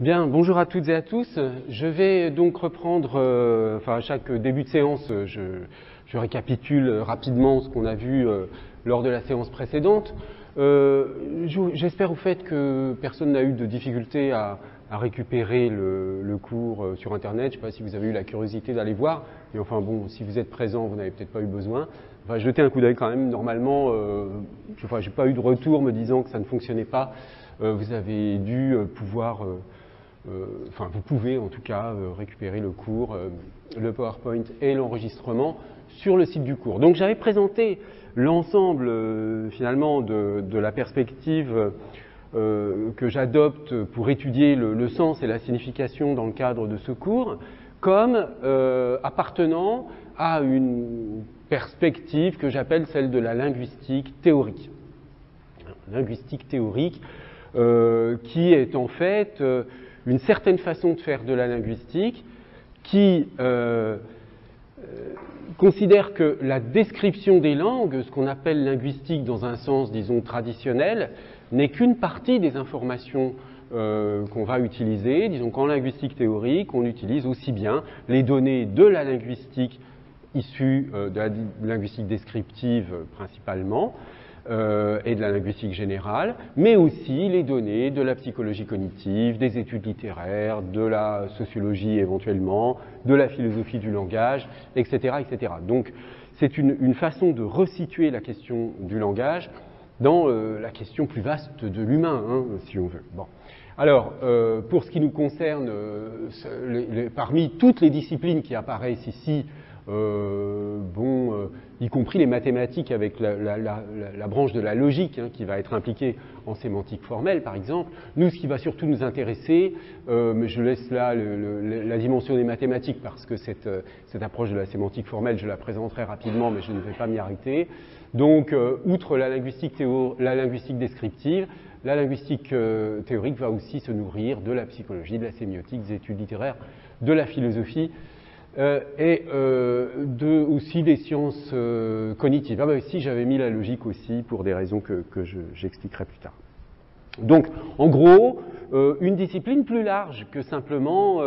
Bien, bonjour à toutes et à tous. Je vais donc reprendre, à chaque début de séance, je récapitule rapidement ce qu'on a vu lors de la séance précédente. J'espère au fait que personne n'a eu de difficulté à récupérer le cours sur Internet. Je ne sais pas si vous avez eu la curiosité d'aller voir, mais enfin bon, si vous êtes présent, vous n'avez peut-être pas eu besoin. Enfin, jetez un coup d'œil quand même. Normalement, j'ai pas eu de retour me disant que ça ne fonctionnait pas. Vous avez dû pouvoir... vous pouvez en tout cas récupérer le cours, le PowerPoint et l'enregistrement sur le site du cours. Donc j'avais présenté l'ensemble finalement de la perspective que j'adopte pour étudier le sens et la signification dans le cadre de ce cours comme appartenant à une perspective que j'appelle celle de la linguistique théorique. Linguistique théorique qui est en fait une certaine façon de faire de la linguistique qui considère que la description des langues, ce qu'on appelle linguistique dans un sens, disons, traditionnel, n'est qu'une partie des informations qu'on va utiliser. Disons qu'en linguistique théorique, on utilise aussi bien les données de la linguistique issues de la linguistique descriptive principalement, et de la linguistique générale, mais aussi les données de la psychologie cognitive, des études littéraires, de la sociologie éventuellement, de la philosophie du langage, etc. etc. Donc c'est une façon de resituer la question du langage dans la question plus vaste de l'humain, si on veut. Bon. Alors, pour ce qui nous concerne, parmi toutes les disciplines qui apparaissent ici, y compris les mathématiques avec la branche de la logique qui va être impliquée en sémantique formelle, par exemple. Nous, ce qui va surtout nous intéresser, mais je laisse là la dimension des mathématiques parce que cette approche de la sémantique formelle, je la présenterai rapidement, mais je ne vais pas m'y arrêter. Donc, outre la linguistique descriptive, la linguistique théorique va aussi se nourrir de la psychologie, de la sémiotique, des études littéraires, de la philosophie, et aussi des sciences cognitives. Ici, j'avais mis la logique aussi pour des raisons que j'expliquerai plus tard. Donc, en gros, une discipline plus large que simplement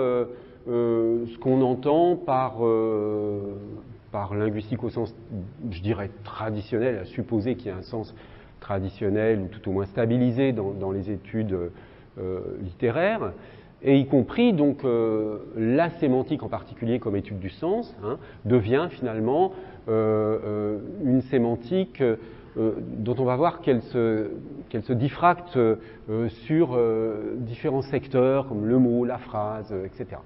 ce qu'on entend par linguistique au sens, je dirais, traditionnel, à supposer qu'il y a un sens traditionnel ou tout au moins stabilisé dans les études littéraires. Et y compris donc la sémantique en particulier comme étude du sens devient finalement une sémantique dont on va voir qu'elle se diffracte sur différents secteurs comme le mot, la phrase, etc.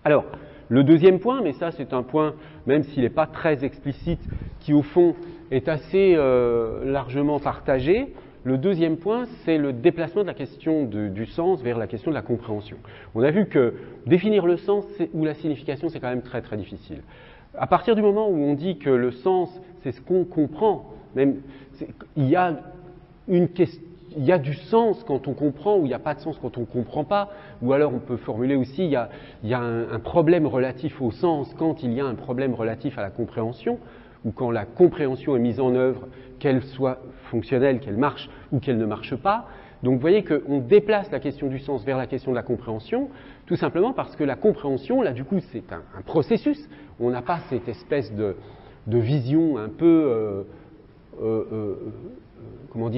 Alors, le deuxième point, mais ça c'est un point, même s'il n'est pas très explicite, qui au fond est assez largement partagé. Le deuxième point, c'est le déplacement de la question du sens vers la question de la compréhension. On a vu que définir le sens ou la signification, c'est quand même très très difficile. À partir du moment où on dit que le sens, c'est ce qu'on comprend, même il y a du sens quand on comprend ou il n'y a pas de sens quand on ne comprend pas, ou alors on peut formuler aussi il y a un problème relatif au sens quand il y a un problème relatif à la compréhension, ou quand la compréhension est mise en œuvre, qu'elle soit fonctionnelle, qu'elle marche ou qu'elle ne marche pas. Donc vous voyez qu'on déplace la question du sens vers la question de la compréhension, tout simplement parce que la compréhension, là du coup, c'est un processus. On n'a pas cette espèce de vision un peu,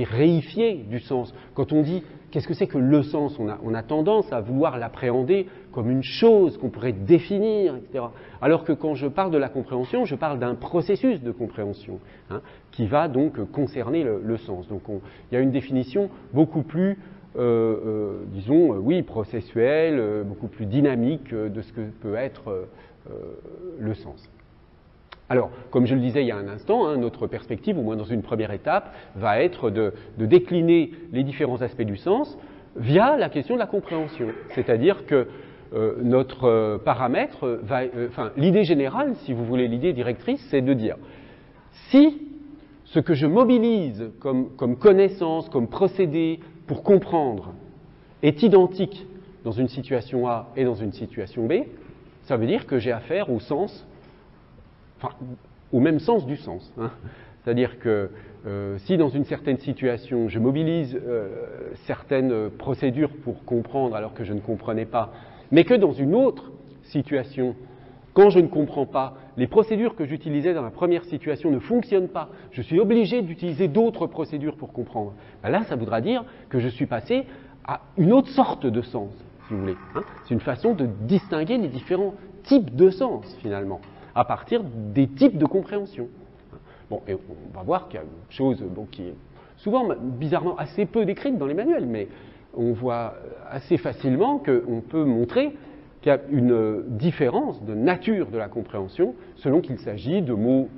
réifiée du sens. Quand on dit qu'est-ce que c'est que le sens, on a tendance à vouloir l'appréhender comme une chose qu'on pourrait définir, etc. Alors que quand je parle de la compréhension, je parle d'un processus de compréhension qui va donc concerner le sens. Donc il y a une définition beaucoup plus, processuelle, beaucoup plus dynamique de ce que peut être le sens. Alors, comme je le disais il y a un instant, notre perspective, au moins dans une première étape, va être de décliner les différents aspects du sens via la question de la compréhension. C'est-à-dire que notre paramètre l'idée générale, si vous voulez, l'idée directrice, c'est de dire si ce que je mobilise comme connaissance, comme procédé pour comprendre est identique dans une situation A et dans une situation B, ça veut dire que j'ai affaire au même sens du sens. C'est-à-dire que si dans une certaine situation, je mobilise certaines procédures pour comprendre alors que je ne comprenais pas, mais que dans une autre situation, quand je ne comprends pas, les procédures que j'utilisais dans la première situation ne fonctionnent pas, je suis obligé d'utiliser d'autres procédures pour comprendre. Ben là, ça voudra dire que je suis passé à une autre sorte de sens, si vous voulez. Hein. C'est une façon de distinguer les différents types de sens, finalement, à partir des types de compréhension. Bon, et on va voir qu'il y a une chose qui est souvent, bizarrement, assez peu décrite dans les manuels, mais on voit assez facilement qu'on peut montrer qu'il y a une différence de nature de la compréhension selon qu'il s'agit de mots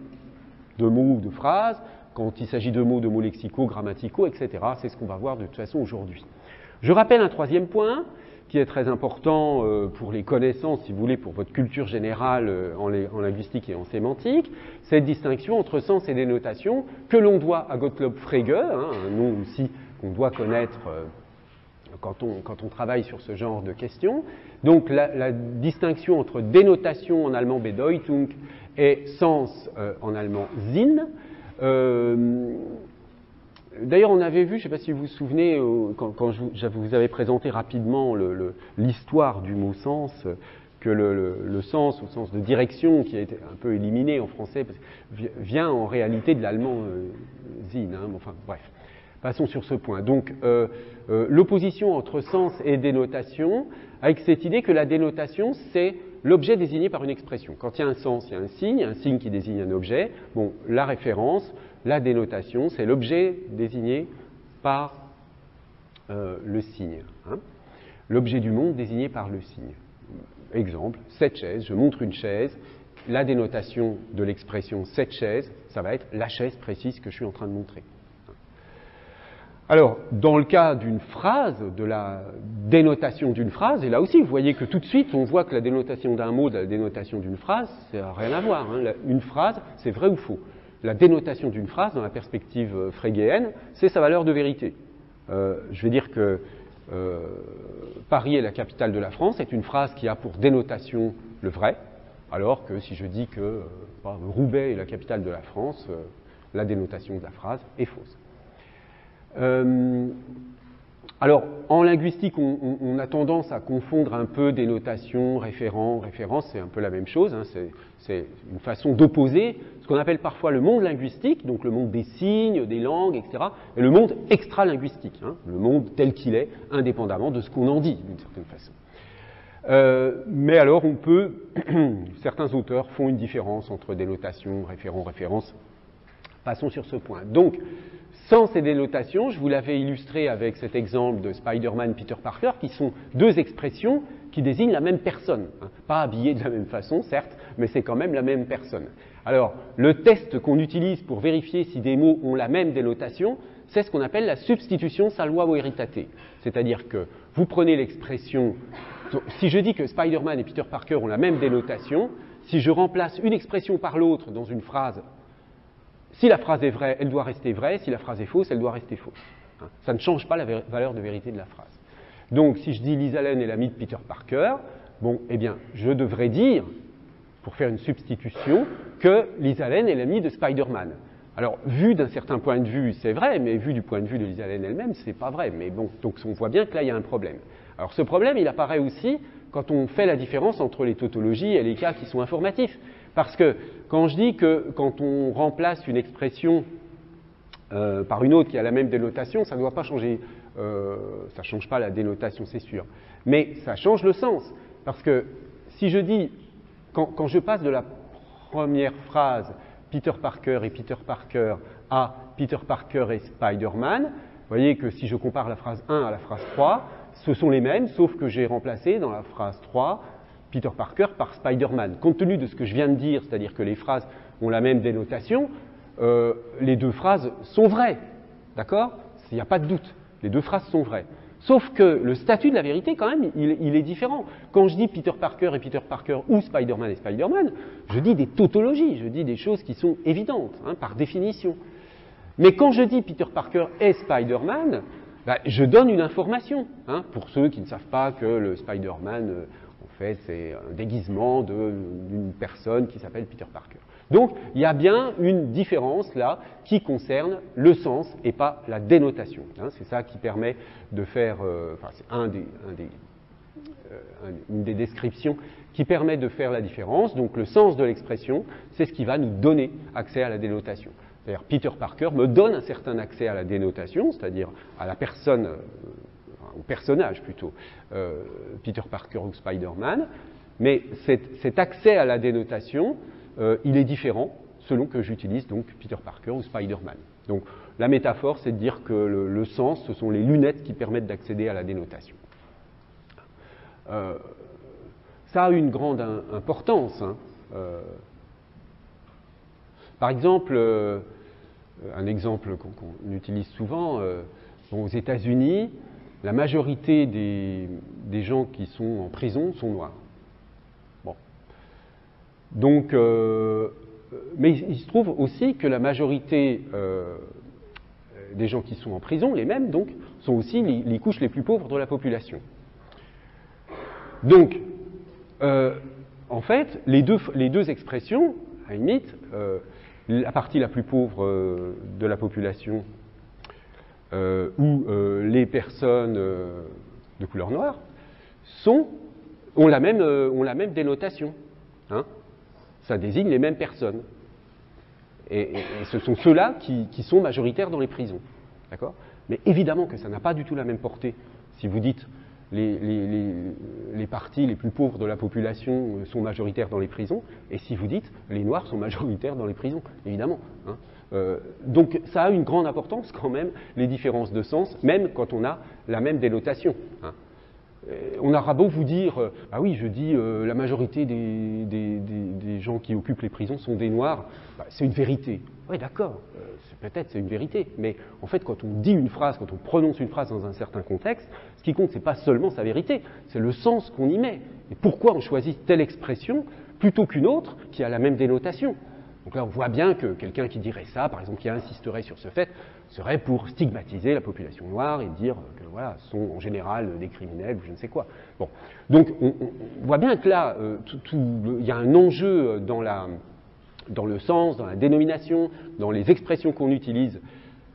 ou de phrases, quand il s'agit de mots lexicaux, grammaticaux, etc. C'est ce qu'on va voir de toute façon aujourd'hui. Je rappelle un troisième point qui est très important pour les connaissances, si vous voulez, pour votre culture générale en linguistique et en sémantique, cette distinction entre sens et dénotation que l'on doit à Gottlob Frege, un nom aussi qu'on doit connaître quand on travaille sur ce genre de questions. Donc la distinction entre dénotation en allemand Bedeutung et sens en allemand Sinn. D'ailleurs, on avait vu, je ne sais pas si vous vous souvenez, quand je vous avais présenté rapidement l'histoire du mot sens, que le sens, au sens de direction, qui a été un peu éliminé en français, vient en réalité de l'allemand Sinn. Hein, enfin, bref, passons sur ce point. Donc, l'opposition entre sens et dénotation, avec cette idée que la dénotation, c'est l'objet désigné par une expression. Quand il y a un sens, il y a un signe qui désigne un objet. Bon, la référence, la dénotation, c'est l'objet désigné par le signe. Hein. L'objet du monde désigné par le signe. Exemple, cette chaise, je montre une chaise. La dénotation de l'expression cette chaise, ça va être la chaise précise que je suis en train de montrer. Alors, dans le cas d'une phrase, de la dénotation d'une phrase, et là aussi, vous voyez que tout de suite, on voit que la dénotation d'un mot, de la dénotation d'une phrase, ça n'a rien à voir. Hein. Une phrase, c'est vrai ou faux. La dénotation d'une phrase, dans la perspective frégéenne, c'est sa valeur de vérité. Je vais dire que Paris est la capitale de la France, c'est une phrase qui a pour dénotation le vrai, alors que si je dis que Roubaix est la capitale de la France, la dénotation de la phrase est fausse. Alors, en linguistique, on a tendance à confondre un peu dénotation, référence, c'est un peu la même chose, hein, c'est une façon d'opposer ce qu'on appelle parfois le monde linguistique, donc le monde des signes, des langues, etc., et le monde extra-linguistique, hein, le monde tel qu'il est, indépendamment de ce qu'on en dit, d'une certaine façon. Mais alors, certains auteurs font une différence entre dénotation, référence. Passons sur ce point. Donc, sens et dénotation, je vous l'avais illustré avec cet exemple de Spider-Man, Peter Parker, qui sont deux expressions qui désignent la même personne. Hein. Pas habillée de la même façon, certes, mais c'est quand même la même personne. Alors, le test qu'on utilise pour vérifier si des mots ont la même dénotation, c'est ce qu'on appelle la substitution salva veritate. C'est-à-dire que vous prenez l'expression, si je dis que Spider-Man et Peter Parker ont la même dénotation, si je remplace une expression par l'autre dans une phrase, si la phrase est vraie, elle doit rester vraie. Si la phrase est fausse, elle doit rester fausse. Hein. Ça ne change pas la valeur de vérité de la phrase. Donc, si je dis Liz Allen est l'ami de Peter Parker, bon, eh bien, je devrais dire, pour faire une substitution, que Liz Allen est l'ami de Spider-Man. Alors, vu d'un certain point de vue, c'est vrai, mais vu du point de vue de Liz Allen elle-même, c'est pas vrai. Mais bon, donc on voit bien que là, il y a un problème. Alors, ce problème, il apparaît aussi quand on fait la différence entre les tautologies et les cas qui sont informatifs. Parce que quand je dis que quand on remplace une expression par une autre qui a la même dénotation, ça ne doit pas changer, ça ne change pas la dénotation, c'est sûr. Mais ça change le sens. Parce que si je dis, quand je passe de la première phrase Peter Parker et Peter Parker à Peter Parker et Spider-Man, vous voyez que si je compare la phrase 1 à la phrase 3, ce sont les mêmes, sauf que j'ai remplacé dans la phrase 3 Peter Parker par Spider-Man. Compte tenu de ce que je viens de dire, c'est-à-dire que les phrases ont la même dénotation, les deux phrases sont vraies. D'accord ? Il n'y a pas de doute. Les deux phrases sont vraies. Sauf que le statut de la vérité, quand même, il est différent. Quand je dis Peter Parker et Peter Parker ou Spider-Man et Spider-Man, je dis des tautologies, je dis des choses qui sont évidentes, hein, par définition. Mais quand je dis Peter Parker et Spider-Man, je donne une information. Hein, pour ceux qui ne savent pas que le Spider-Man... c'est un déguisement d'une personne qui s'appelle Peter Parker. Donc, il y a bien une différence là qui concerne le sens et pas la dénotation. Hein, c'est ça qui permet de faire, c'est une des descriptions qui permet de faire la différence. Donc, le sens de l'expression, c'est ce qui va nous donner accès à la dénotation. C'est-à-dire, Peter Parker me donne un certain accès à la dénotation, c'est-à-dire à la personne, au personnage plutôt, Peter Parker ou Spider-Man, mais cet accès à la dénotation, il est différent selon que j'utilise donc Peter Parker ou Spider-Man. Donc la métaphore, c'est de dire que le sens, ce sont les lunettes qui permettent d'accéder à la dénotation. Ça a une grande importance. Hein. Par exemple, un exemple qu'on utilise souvent, aux États-Unis, la majorité des gens qui sont en prison sont noirs. Bon. Donc, mais il se trouve aussi que la majorité des gens qui sont en prison, les mêmes donc, sont aussi les couches les plus pauvres de la population. Donc, en fait, les deux expressions, à la limite, la partie la plus pauvre de la population ou les personnes de couleur noire ont la même dénotation. Hein. Ça désigne les mêmes personnes. Et ce sont ceux-là qui sont majoritaires dans les prisons. D'accord ? Mais évidemment que ça n'a pas du tout la même portée. Si vous dites les parties les plus pauvres de la population sont majoritaires dans les prisons, et si vous dites les Noirs sont majoritaires dans les prisons, évidemment. Hein. Donc ça a une grande importance quand même, les différences de sens, même quand on a la même dénotation. Hein. On aura beau vous dire, ah oui, je dis la majorité des gens qui occupent les prisons sont des Noirs, bah, c'est une vérité. Oui, d'accord, peut-être c'est une vérité, mais en fait, quand on dit une phrase, quand on prononce une phrase dans un certain contexte, ce qui compte, c'est pas seulement sa vérité, c'est le sens qu'on y met. Et pourquoi on choisit telle expression plutôt qu'une autre qui a la même dénotation. Donc là, on voit bien que quelqu'un qui dirait ça, par exemple, qui insisterait sur ce fait, serait pour stigmatiser la population noire et dire que voilà, sont en général des criminels ou je ne sais quoi. Bon, donc on voit bien que là, il y a un enjeu dans le sens, dans la dénomination, dans les expressions qu'on utilise,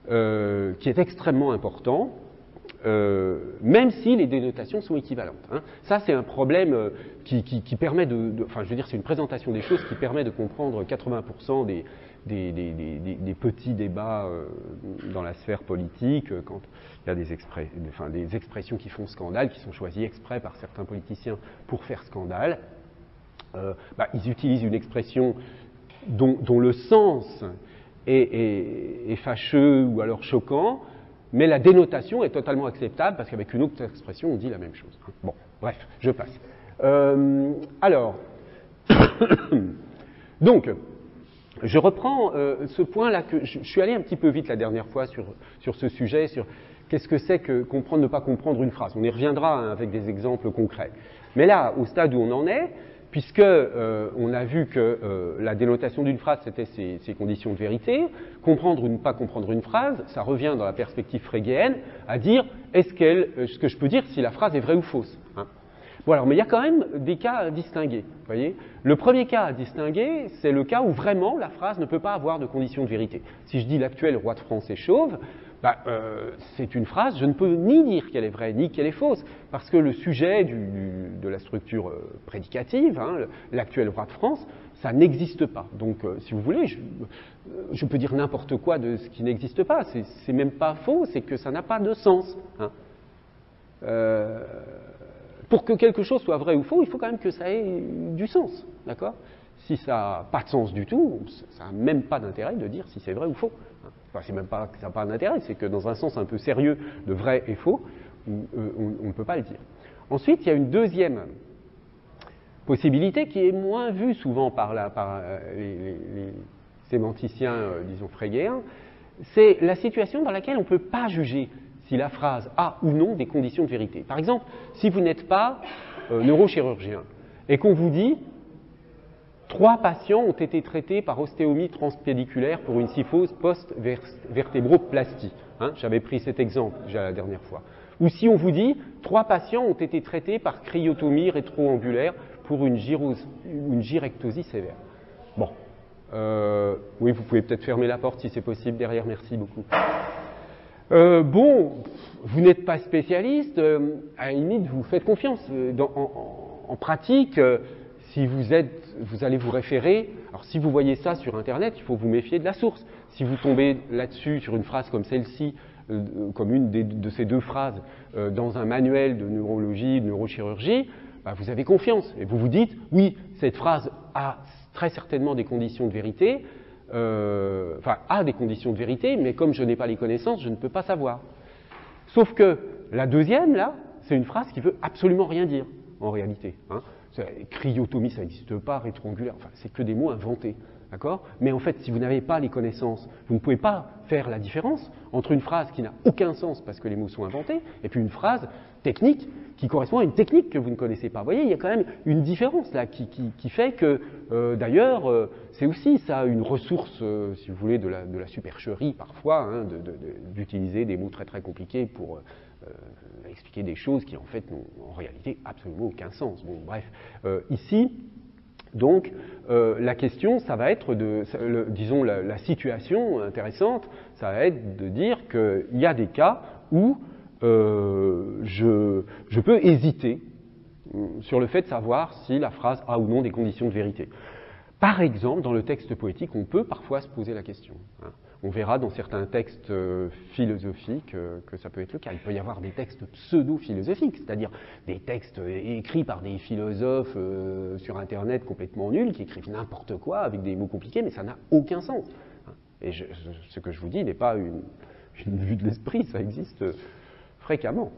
qui est extrêmement important, même si les dénotations sont équivalentes. Hein. Ça, c'est un problème qui permet enfin, je veux dire, c'est une présentation des choses qui permet de comprendre 80% des petits débats dans la sphère politique, quand il y a des expressions qui font scandale, qui sont choisies exprès par certains politiciens pour faire scandale. Ils utilisent une expression dont le sens est fâcheux ou alors choquant, mais la dénotation est totalement acceptable parce qu'avec une autre expression, on dit la même chose. Bon, bref, je passe. Alors, donc, je reprends ce point-là que je suis allé un petit peu vite la dernière fois sur ce sujet, sur qu'est-ce que c'est que comprendre, ne pas comprendre une phrase. On y reviendra avec des exemples concrets. Mais là, au stade où on en est, puisque on a vu que la dénotation d'une phrase, c'était ses conditions de vérité, comprendre ou ne pas comprendre une phrase, ça revient dans la perspective frégéenne à dire est-ce que je peux dire si la phrase est vraie ou fausse. Hein. Bon, alors, mais il y a quand même des cas à distinguer. Voyez, le premier cas à distinguer, c'est le cas où vraiment la phrase ne peut pas avoir de condition de vérité. Si je dis l'actuel roi de France est chauve, c'est une phrase, je ne peux ni dire qu'elle est vraie ni qu'elle est fausse, parce que le sujet de la structure prédicative, hein, l'actuel roi de France, ça n'existe pas. Donc, si vous voulez, je peux dire n'importe quoi de ce qui n'existe pas. C'est même pas faux, c'est que ça n'a pas de sens. Hein. Pour que quelque chose soit vrai ou faux, il faut quand même que ça ait du sens, d'accord ? Si ça n'a pas de sens du tout, ça n'a même pas d'intérêt de dire si c'est vrai ou faux. Enfin, c'est même pas que ça n'a pas d'intérêt, c'est que dans un sens un peu sérieux de vrai et faux, on ne peut pas le dire. Ensuite, il y a une deuxième possibilité qui est moins vue souvent par les sémanticiens, disons, frégéens, c'est la situation dans laquelle on ne peut pas juger si la phrase a ou non des conditions de vérité. Par exemple, si vous n'êtes pas neurochirurgien et qu'on vous dit 3 patients ont été traités par ostéomie transpédiculaire pour une syphose post-vertébroplastie. Hein, j'avais pris cet exemple déjà la dernière fois. Ou si on vous dit 3 patients ont été traités par cryotomie rétroangulaire pour une gyrectosie sévère. Bon, Oui, vous pouvez peut-être fermer la porte si c'est possible derrière, merci beaucoup. Bon, vous n'êtes pas spécialiste, à la limite, vous faites confiance. En pratique, si vous allez vous référer, alors si vous voyez ça sur Internet, il faut vous méfier de la source. Si vous tombez là-dessus sur une phrase comme celle-ci, comme une de ces deux phrases, dans un manuel de neurologie, de neurochirurgie, bah, vous avez confiance. Et vous vous dites, oui, cette phrase a très certainement des conditions de vérité, a des conditions de vérité, mais comme je n'ai pas les connaissances, je ne peux pas savoir. Sauf que la deuxième, là, c'est une phrase qui veut absolument rien dire, en réalité. Hein. Cryotomie, ça n'existe pas, rétroangulaire, enfin, c'est que des mots inventés. D'accord ? Mais en fait, si vous n'avez pas les connaissances, vous ne pouvez pas faire la différence entre une phrase qui n'a aucun sens parce que les mots sont inventés, et puis une phrase technique qui correspond à une technique que vous ne connaissez pas. Vous voyez, il y a quand même une différence là qui fait que, d'ailleurs, c'est aussi ça une ressource, si vous voulez, de la supercherie parfois, hein, d'utiliser des mots très très compliqués pour expliquer des choses qui en fait n'ont en réalité absolument aucun sens. Bon, bref, ici. Donc, la question, ça va être disons, la situation intéressante, ça va être de dire qu'il y a des cas où je peux hésiter sur le fait de savoir si la phrase a ou non des conditions de vérité. Par exemple, dans le texte poétique, on peut parfois se poser la question. Hein. On verra dans certains textes philosophiques que ça peut être le cas. Il peut y avoir des textes pseudo-philosophiques, c'est-à-dire des textes écrits par des philosophes sur Internet complètement nuls, qui écrivent n'importe quoi avec des mots compliqués, mais ça n'a aucun sens. Et ce que je vous dis n'est pas une vue de l'esprit, ça existe fréquemment.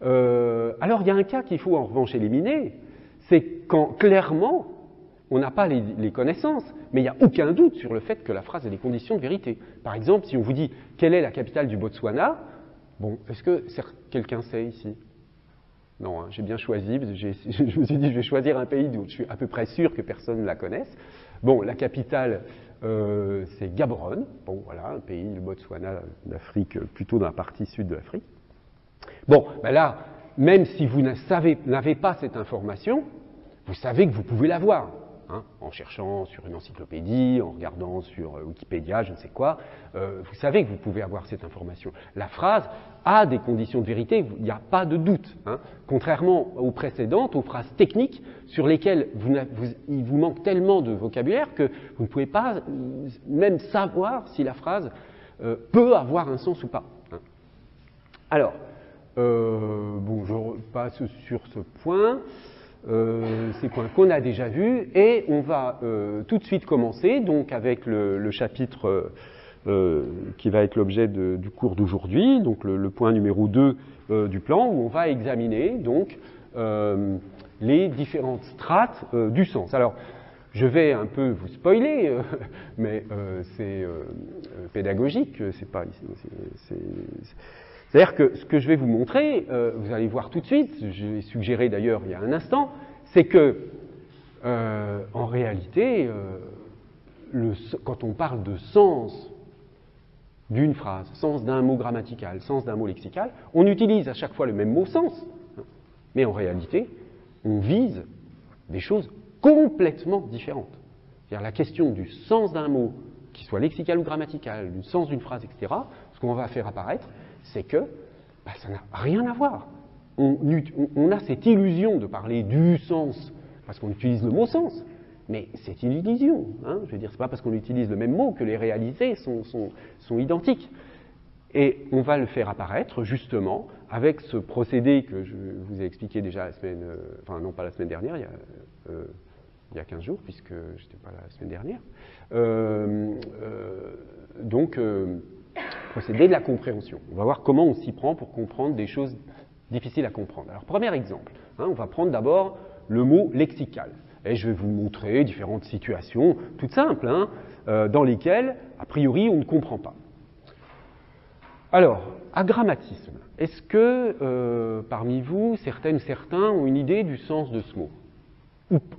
Alors il y a un cas qu'il faut en revanche éliminer, c'est quand clairement on n'a pas les connaissances, mais il n'y a aucun doute sur le fait que la phrase a des conditions de vérité. Par exemple, si on vous dit « Quelle est la capitale du Botswana ?» Bon, est-ce que quelqu'un sait ici? Non, hein, j'ai bien choisi, je me suis dit je vais choisir un pays dont je suis à peu près sûr que personne ne la connaisse. Bon, la capitale, c'est Gaborone. Bon, voilà, un pays, le Botswana d'Afrique, plutôt dans la partie sud de l'Afrique. Bon, ben là, même si vous n'avez pas cette information, vous savez que vous pouvez l'avoir. Hein, en cherchant sur une encyclopédie, en regardant sur Wikipédia, je ne sais quoi, vous savez que vous pouvez avoir cette information. La phrase a des conditions de vérité, il n'y a pas de doute. Hein, contrairement aux précédentes, aux phrases techniques sur lesquelles il vous manque tellement de vocabulaire que vous ne pouvez pas même savoir si la phrase peut avoir un sens ou pas. Hein. Alors, bon, je passe sur ce point. Ces points qu'on a déjà vus, et on va tout de suite commencer donc avec le chapitre qui va être l'objet du cours d'aujourd'hui, donc le point numéro 2 du plan, où on va examiner donc les différentes strates du sens. Alors, je vais un peu vous spoiler, mais c'est pédagogique, c'est pas... C'est-à-dire que ce que je vais vous montrer, vous allez voir tout de suite, je l'ai suggéré d'ailleurs il y a un instant, c'est que, en réalité, quand on parle de sens d'une phrase, sens d'un mot grammatical, sens d'un mot lexical, on utilise à chaque fois le même mot sens, mais en réalité, on vise des choses complètement différentes. C'est-à-dire la question du sens d'un mot, qu'il soit lexical ou grammatical, du sens d'une phrase, etc., ce qu'on va faire apparaître, c'est que ça n'a rien à voir. On a cette illusion de parler du sens, parce qu'on utilise le mot sens, mais c'est une illusion. Hein, je veux dire, c'est pas parce qu'on utilise le même mot que les réalités sont identiques. Et on va le faire apparaître, justement, avec ce procédé que je vous ai expliqué déjà la semaine... enfin, non, pas la semaine dernière, il y a 15 jours, puisque je n'étais pas là la semaine dernière. Procédé de la compréhension. On va voir comment on s'y prend pour comprendre des choses difficiles à comprendre. Alors, premier exemple, hein, on va prendre d'abord le mot lexical. Et je vais vous montrer différentes situations, toutes simples, hein, dans lesquelles, a priori, on ne comprend pas. Alors, agrammatisme. Est-ce que, parmi vous, certaines ou certains ont une idée du sens de ce mot?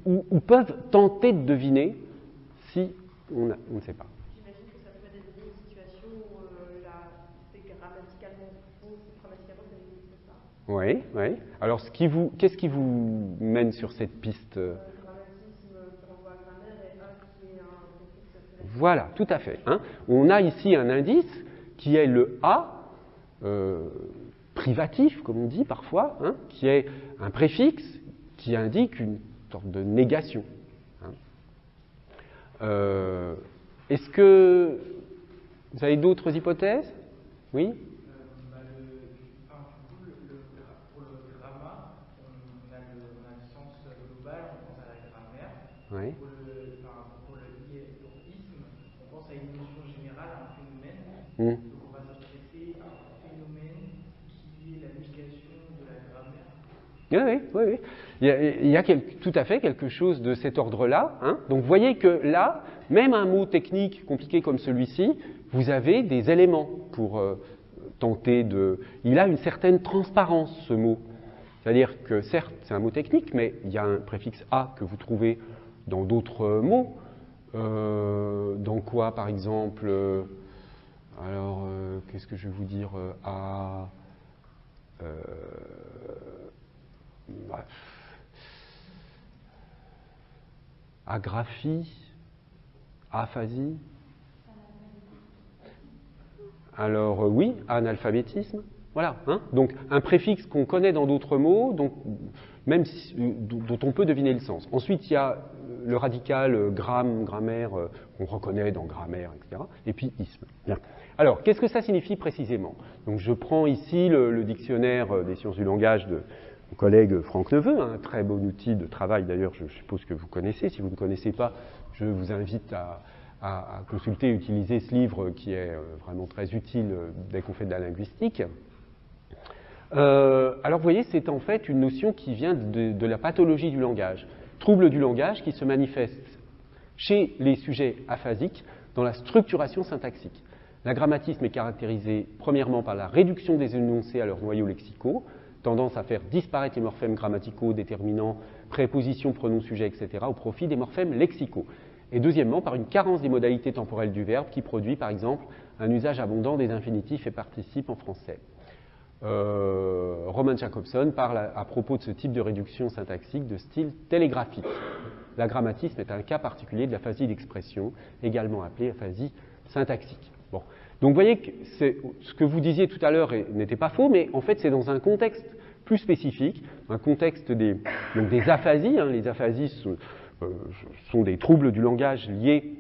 Ou peuvent tenter de deviner si on ne sait pas? J'imagine que ça peut être des situations où c'est grammaticalement faux, grammaticalement ça n'existe pas. Oui, oui. Alors, qu'est-ce qui vous mène sur cette piste? Grammatisme qui renvoie à grammaire et un qui est un Voilà, tout à fait. Hein. On a ici un indice qui est le A, privatif, comme on dit parfois, hein, qui est un préfixe qui indique une sorte de négation. Hein. Est-ce que vous avez d'autres hypothèses? Oui? Pour le gramma, on a le sens global, on pense à la grammaire. Oui. Pour l'isme, on pense à une notion générale, à un phénomène. Donc on va s'intéresser à un phénomène qui est la négation de la grammaire. Oui. Il y a tout à fait quelque chose de cet ordre-là. Hein. Donc vous voyez que là, même un mot technique compliqué comme celui-ci, vous avez des éléments pour tenter de... Il a une certaine transparence, ce mot. C'est-à-dire que certes, c'est un mot technique, mais il y a un préfixe « a » que vous trouvez dans d'autres mots. Dans quoi, par exemple alors, qu'est-ce que je vais vous dire agraphie, aphasie. Alors oui, analphabétisme. Voilà. Hein. Donc un préfixe qu'on connaît dans d'autres mots, donc, même si, dont on peut deviner le sens. Ensuite, il y a le radical grammaire, qu'on reconnaît dans grammaire, etc. Et puis isme. Bien. Alors, qu'est-ce que ça signifie précisément? Donc je prends ici le dictionnaire des sciences du langage de mon collègue Franck Neveu, un très bon outil de travail d'ailleurs, je suppose que vous connaissez. Si vous ne connaissez pas, je vous invite à consulter et utiliser ce livre qui est vraiment très utile dès qu'on fait de la linguistique. Alors vous voyez, c'est en fait une notion qui vient de la pathologie du langage, trouble du langage qui se manifeste chez les sujets aphasiques dans la structuration syntaxique. L'agrammatisme est caractérisé premièrement par la réduction des énoncés à leurs noyaux lexicaux, tendance à faire disparaître les morphèmes grammaticaux, déterminants, prépositions, pronoms, sujets, etc., au profit des morphèmes lexicaux. Et deuxièmement, par une carence des modalités temporelles du verbe qui produit, par exemple, un usage abondant des infinitifs et participes en français. Roman Jacobson parle à propos de ce type de réduction syntaxique de style télégraphique. L'agrammatisme est un cas particulier de l'aphasie d'expression, également appelée aphasie syntaxique. Bon. Donc vous voyez que ce que vous disiez tout à l'heure n'était pas faux, mais en fait c'est dans un contexte plus spécifique, un contexte des aphasies. Hein. Les aphasies sont des troubles du langage liés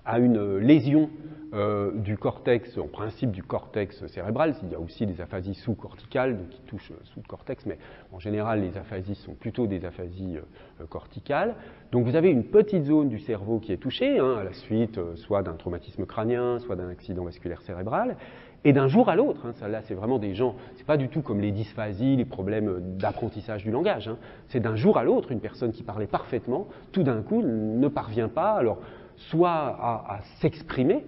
à une lésion du cortex, en principe du cortex cérébral. Il y a aussi des aphasies sous-corticales qui touchent sous le cortex, mais en général les aphasies sont plutôt des aphasies corticales. Donc vous avez une petite zone du cerveau qui est touchée, hein, à la suite soit d'un traumatisme crânien, soit d'un accident vasculaire cérébral. Et d'un jour à l'autre, hein, ça là c'est vraiment des gens, c'est pas du tout comme les dysphasies, les problèmes d'apprentissage du langage. Hein. C'est d'un jour à l'autre, une personne qui parlait parfaitement, tout d'un coup ne parvient pas, alors soit à s'exprimer.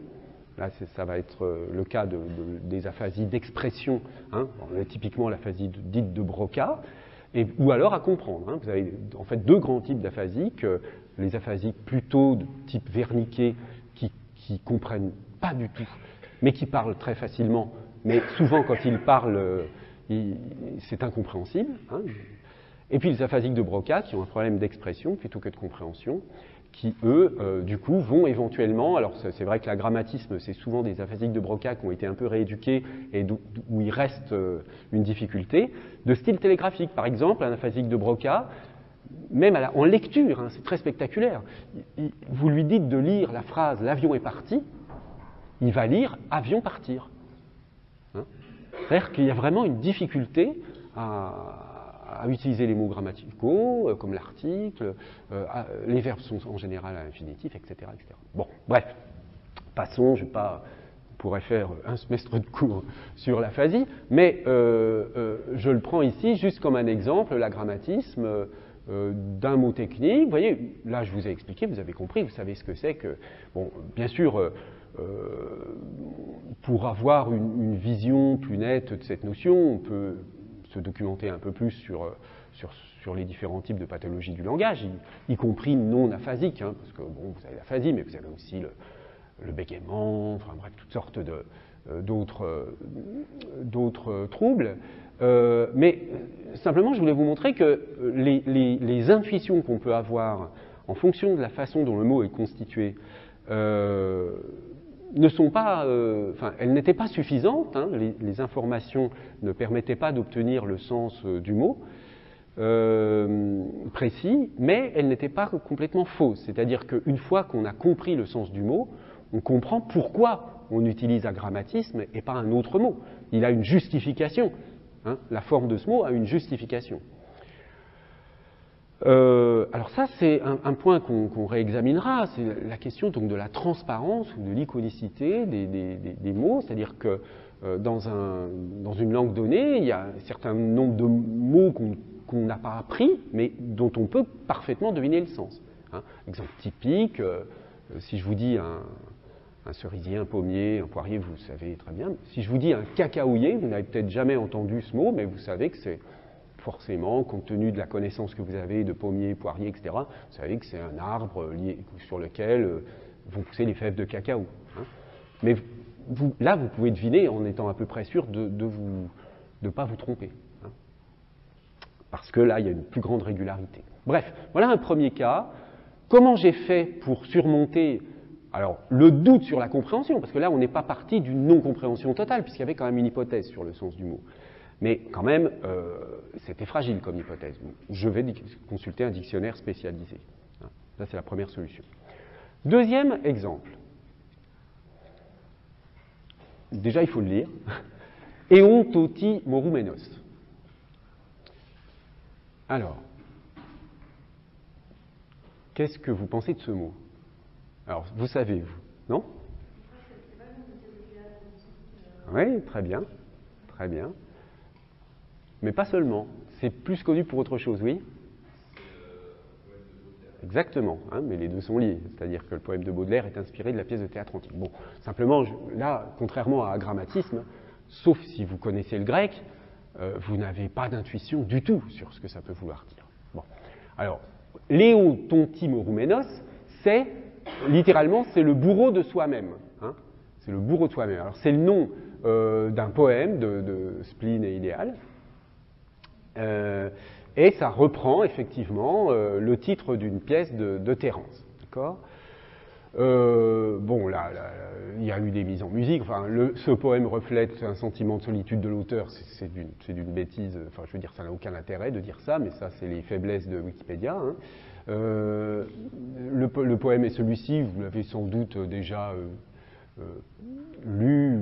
Là, ça va être le cas des aphasies d'expression, hein, typiquement l'aphasie dite de Broca, ou alors à comprendre. Hein. Vous avez en fait deux grands types d'aphasiques, les aphasiques plutôt de type Wernicke qui comprennent pas du tout, mais qui parlent très facilement, mais souvent quand ils parlent, c'est incompréhensible. Hein. Et puis les aphasiques de Broca qui ont un problème d'expression plutôt que de compréhension, qui, eux, du coup, vont éventuellement, alors c'est vrai que l'agrammatisme, c'est souvent des aphasiques de Broca qui ont été un peu rééduqués et où il reste une difficulté, de style télégraphique. Par exemple, un aphasique de Broca, même en lecture, hein, c'est très spectaculaire, vous lui dites de lire la phrase « l'avion est parti », il va lire « avion partir ». Hein. C'est-à-dire qu'il y a vraiment une difficulté à utiliser les mots grammaticaux, comme l'article, les verbes sont en général à l'infinitif, etc., etc. Bon, bref, passons, on pourrait faire un semestre de cours sur l'aphasie, mais je le prends ici juste comme un exemple, l'agrammatisme d'un mot technique. Vous voyez, là je vous ai expliqué, vous avez compris, vous savez ce que c'est que, bon, bien sûr, pour avoir une vision plus nette de cette notion, on peut se documenter un peu plus sur les différents types de pathologies du langage, y compris non aphasiques, hein, parce que bon, vous avez l'aphasie, mais vous avez aussi le bégaiement, enfin bref, toutes sortes d'autres troubles. Mais simplement, je voulais vous montrer que les intuitions qu'on peut avoir en fonction de la façon dont le mot est constitué ne sont pas, elles n'étaient pas suffisantes, hein, les informations ne permettaient pas d'obtenir le sens du mot précis, mais elles n'étaient pas complètement fausses. C'est-à-dire qu'une fois qu'on a compris le sens du mot, on comprend pourquoi on utilise agrammatisme et pas un autre mot. Il a une justification. Hein, la forme de ce mot a une justification. Alors ça, c'est un point qu'on réexaminera, c'est la question donc de la transparence ou de l'iconicité des mots, c'est-à-dire que dans une langue donnée, il y a un certain nombre de mots qu'on n'a pas appris, mais dont on peut parfaitement deviner le sens. Hein. Exemple typique, si je vous dis un cerisier, un pommier, un poirier, vous le savez très bien. Si je vous dis un cacaoyer, vous n'avez peut-être jamais entendu ce mot, mais vous savez que c'est forcément, compte tenu de la connaissance que vous avez de pommiers, poiriers, etc., vous savez que c'est un arbre sur lequel vont pousser les fèves de cacao. Hein. Mais là, vous pouvez deviner en étant à peu près sûr de ne pas vous tromper. Hein. Parce que là, il y a une plus grande régularité. Bref, voilà un premier cas. Comment j'ai fait pour surmonter le doute sur la compréhension? Parce que là, on n'est pas parti d'une non-compréhension totale, puisqu'il y avait quand même une hypothèse sur le sens du mot. Mais quand même, c'était fragile comme hypothèse. Je vais consulter un dictionnaire spécialisé. Ça, c'est la première solution. Deuxième exemple. Déjà, il faut le lire. Eon toti morumenos. Alors, qu'est-ce que vous pensez de ce mot? Alors, vous savez, vous, non? Oui, très bien. Très bien. Mais pas seulement. C'est plus connu pour autre chose, oui? Exactement, hein, mais les deux sont liés. C'est-à-dire que le poème de Baudelaire est inspiré de la pièce de théâtre antique. Bon, simplement, là, contrairement à agrammatisme, sauf si vous connaissez le grec, vous n'avez pas d'intuition du tout sur ce que ça peut vouloir dire. Bon. Alors, Léo tonti morumenos, c'est, littéralement, c'est le bourreau de soi-même. Hein, c'est le bourreau de soi-même. Alors, c'est le nom d'un poème de Spleen et Idéal. Et ça reprend effectivement le titre d'une pièce de Terence. D'accord ? Bon, là, il y a eu des mises en musique. Enfin, ce poème reflète un sentiment de solitude de l'auteur. C'est d'une bêtise. Enfin, je veux dire, ça n'a aucun intérêt de dire ça, mais ça, c'est les faiblesses de Wikipédia. Hein. Le poème est celui-ci. Vous l'avez sans doute déjà lu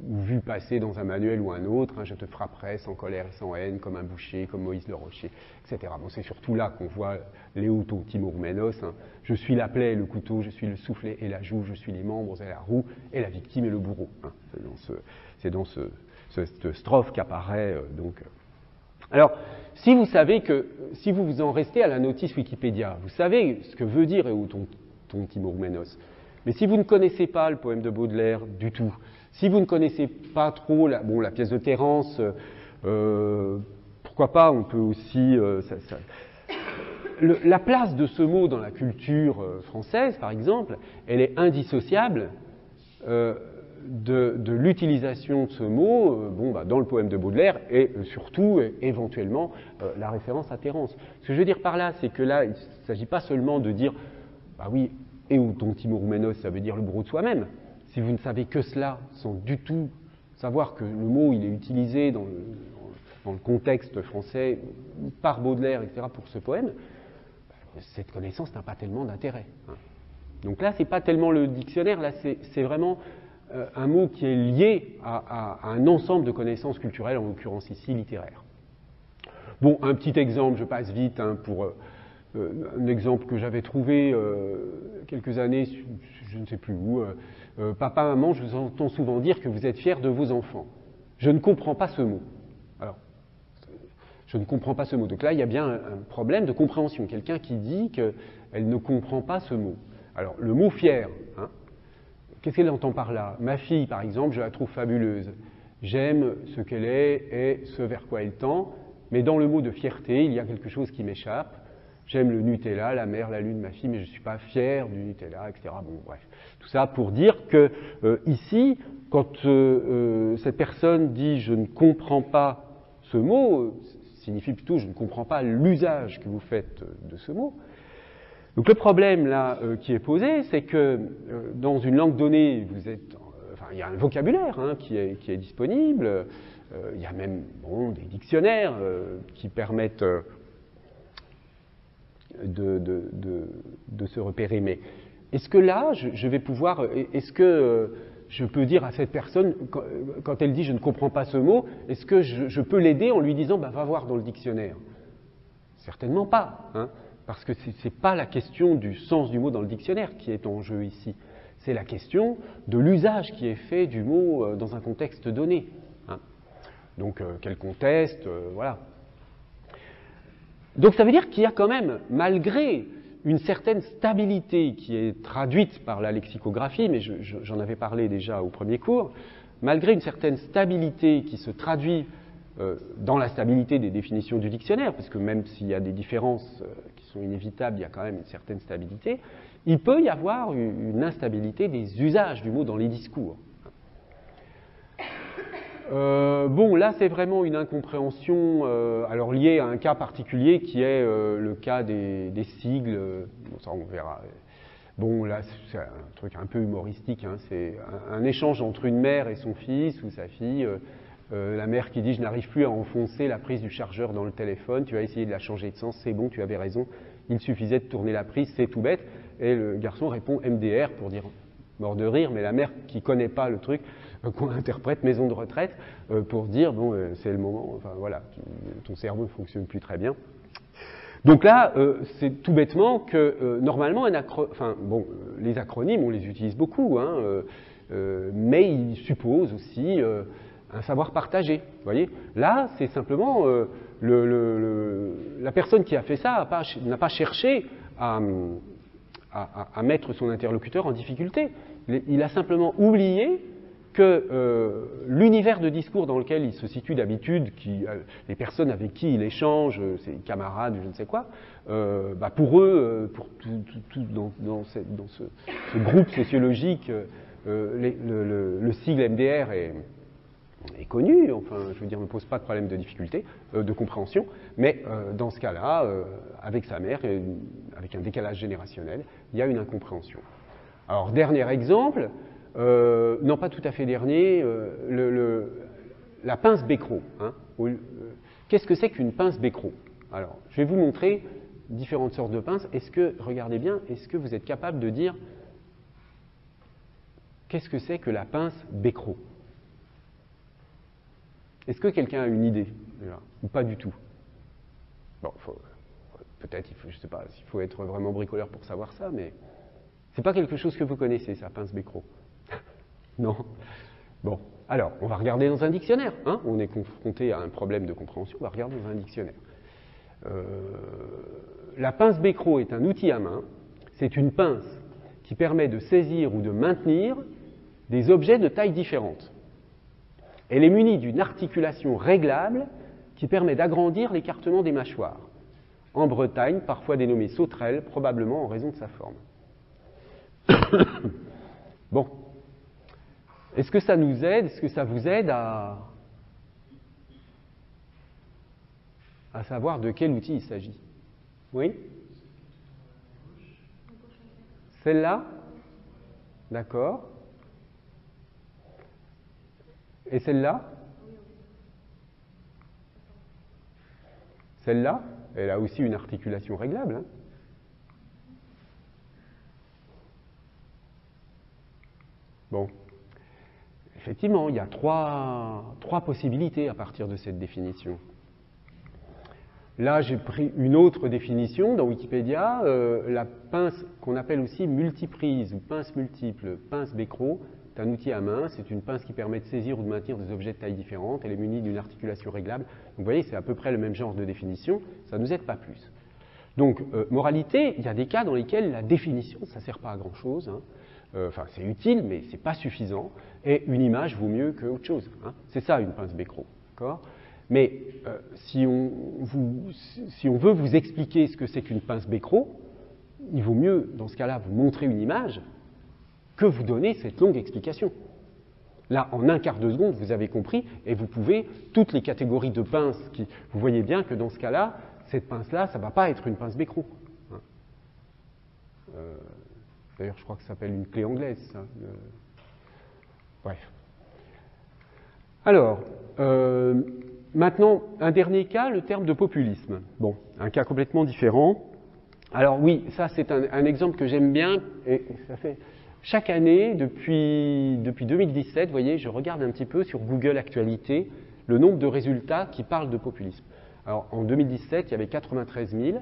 ou vu passer dans un manuel ou un autre, hein, je te frapperai sans colère et sans haine, comme un boucher, comme Moïse le rocher, etc. Bon, c'est surtout là qu'on voit Léo tonti morumenos. Hein. Je suis la plaie et le couteau, je suis le soufflet et la joue, je suis les membres et la roue, et la victime et le bourreau. Hein. C'est dans cette strophe qu'apparaît donc. Alors, si vous savez que, si vous vous en restez à la notice Wikipédia, vous savez ce que veut dire Léo tonti morumenos. Mais si vous ne connaissez pas le poème de Baudelaire du tout, si vous ne connaissez pas trop la pièce de Terence, pourquoi pas, on peut aussi... la place de ce mot dans la culture française, par exemple, elle est indissociable de l'utilisation de ce mot dans le poème de Baudelaire et surtout, éventuellement, la référence à Terence. Ce que je veux dire par là, c'est que là, il ne s'agit pas seulement de dire, bah oui, Eon tonti morumenos, ça veut dire le bourreau de soi-même. Si vous ne savez que cela, sans du tout savoir que le mot il est utilisé dans le contexte français par Baudelaire, etc., pour ce poème, cette connaissance n'a pas tellement d'intérêt. Hein. Donc là, ce n'est pas tellement le dictionnaire, là, c'est vraiment un mot qui est lié à un ensemble de connaissances culturelles, en l'occurrence ici littéraires. Bon, un petit exemple, je passe vite, hein, pour... un exemple que j'avais trouvé quelques années, je ne sais plus où. Papa, maman, je vous entends souvent dire que vous êtes fiers de vos enfants. Je ne comprends pas ce mot. Alors, je ne comprends pas ce mot. Donc là, il y a bien un problème de compréhension. Quelqu'un qui dit qu'elle ne comprend pas ce mot. Alors, le mot fier, hein, qu'est-ce qu'elle entend par là? Ma fille, par exemple, je la trouve fabuleuse. J'aime ce qu'elle est et ce vers quoi elle tend. Mais dans le mot de fierté, il y a quelque chose qui m'échappe. J'aime le Nutella, la mer, la lune, ma fille, mais je ne suis pas fier du Nutella, etc. Bon, bref. Tout ça pour dire que ici, quand cette personne dit « je ne comprends pas ce mot », signifie plutôt « je ne comprends pas l'usage que vous faites de ce mot ». Donc le problème là qui est posé, c'est que dans une langue donnée, il y a un vocabulaire qui est disponible, il y a même des dictionnaires qui permettent de se repérer. Mais est-ce que là, je vais pouvoir, est-ce que je peux dire à cette personne, quand elle dit je ne comprends pas ce mot, est-ce que je peux l'aider en lui disant va voir dans le dictionnaire? Certainement pas, parce que ce n'est pas la question du sens du mot dans le dictionnaire qui est en jeu ici. C'est la question de l'usage qui est fait du mot dans un contexte donné. Donc, quel contexte, voilà. Donc, ça veut dire qu'il y a quand même, malgré une certaine stabilité qui est traduite par la lexicographie, mais j'en avais parlé déjà au premier cours, malgré une certaine stabilité qui se traduit dans la stabilité des définitions du dictionnaire, parce que même s'il y a des différences qui sont inévitables, il y a quand même une certaine stabilité, il peut y avoir une instabilité des usages du mot dans les discours. Là, c'est vraiment une incompréhension alors liée à un cas particulier qui est le cas des sigles. Ça, on verra. Là, c'est un truc un peu humoristique. C'est un échange entre une mère et son fils ou sa fille. La mère qui dit « Je n'arrive plus à enfoncer la prise du chargeur dans le téléphone. Tu vas essayer de la changer de sens. C'est bon, tu avais raison. Il suffisait de tourner la prise, c'est tout bête. » Et le garçon répond « MDR » pour dire mort de rire, mais la mère qui ne connaît pas le truc, qu'on interprète maison de retraite, pour dire c'est le moment, enfin voilà, ton cerveau ne fonctionne plus très bien. Donc là, c'est tout bêtement que normalement, les acronymes, on les utilise beaucoup, mais ils supposent aussi un savoir partagé. Vous voyez, là, c'est simplement la personne qui a fait ça n'a pas cherché à mettre son interlocuteur en difficulté. Il a simplement oublié que l'univers de discours dans lequel il se situe d'habitude, les personnes avec qui il échange, ses camarades, je ne sais quoi, pour eux, pour tout dans ce groupe sociologique, le sigle MDR est connu, enfin, je veux dire, ne pose pas de problème de difficulté, de compréhension, mais dans ce cas-là, avec sa mère, avec un décalage générationnel, il y a une incompréhension. Alors, dernier exemple, non pas tout à fait dernier, la pince Becquerot. Qu'est-ce que c'est qu'une pince Becquerot? Alors, je vais vous montrer différentes sortes de pinces. Regardez bien, est-ce que vous êtes capable de dire qu'est-ce que c'est que la pince Becquerot? Est-ce que quelqu'un a une idée déjà, ou pas du tout? Bon, peut-être, je ne sais pas s'il faut être vraiment bricoleur pour savoir ça, mais c'est pas quelque chose que vous connaissez, ça, pince Becquerot. Non. Bon, alors, on va regarder dans un dictionnaire. On est confronté à un problème de compréhension, on va regarder dans un dictionnaire. La pince Becquerot est un outil à main. C'est une pince qui permet de saisir ou de maintenir des objets de taille différente. Elle est munie d'une articulation réglable qui permet d'agrandir l'écartement des mâchoires. En Bretagne, parfois dénommée sauterelle, probablement en raison de sa forme. Bon. Est-ce que ça nous aide? Est-ce que ça vous aide à savoir de quel outil il s'agit? Oui? Celle-là? D'accord. Et celle-là? Celle-là, elle a aussi une articulation réglable. Bon. Effectivement, il y a trois possibilités à partir de cette définition. Là, j'ai pris une autre définition dans Wikipédia, la pince qu'on appelle aussi multiprise ou pince multiple, pince Becquerot. C'est un outil à main, c'est une pince qui permet de saisir ou de maintenir des objets de taille différente, elle est munie d'une articulation réglable. Donc vous voyez, c'est à peu près le même genre de définition, ça ne nous aide pas plus. Donc, moralité, il y a des cas dans lesquels la définition, ça ne sert pas à grand-chose. C'est utile, mais ce n'est pas suffisant, et une image vaut mieux qu'autre chose. C'est ça une pince Becquerot. Mais si on veut vous expliquer ce que c'est qu'une pince Becquerot, il vaut mieux, dans ce cas-là, vous montrer une image que vous donner cette longue explication. Là, en un quart de seconde, vous avez compris, et vous pouvez, toutes les catégories de pinces, vous voyez bien que dans ce cas-là, cette pince-là, ça ne va pas être une pince Becquerot. D'ailleurs, je crois que ça s'appelle une clé anglaise, ça. Bref. Alors, maintenant, un dernier cas, le terme de populisme. Bon, un cas complètement différent. Alors oui, ça c'est un exemple que j'aime bien, et ça fait chaque année, depuis 2017, vous voyez, je regarde un petit peu sur Google Actualité le nombre de résultats qui parlent de populisme. Alors en 2017, il y avait 93 000,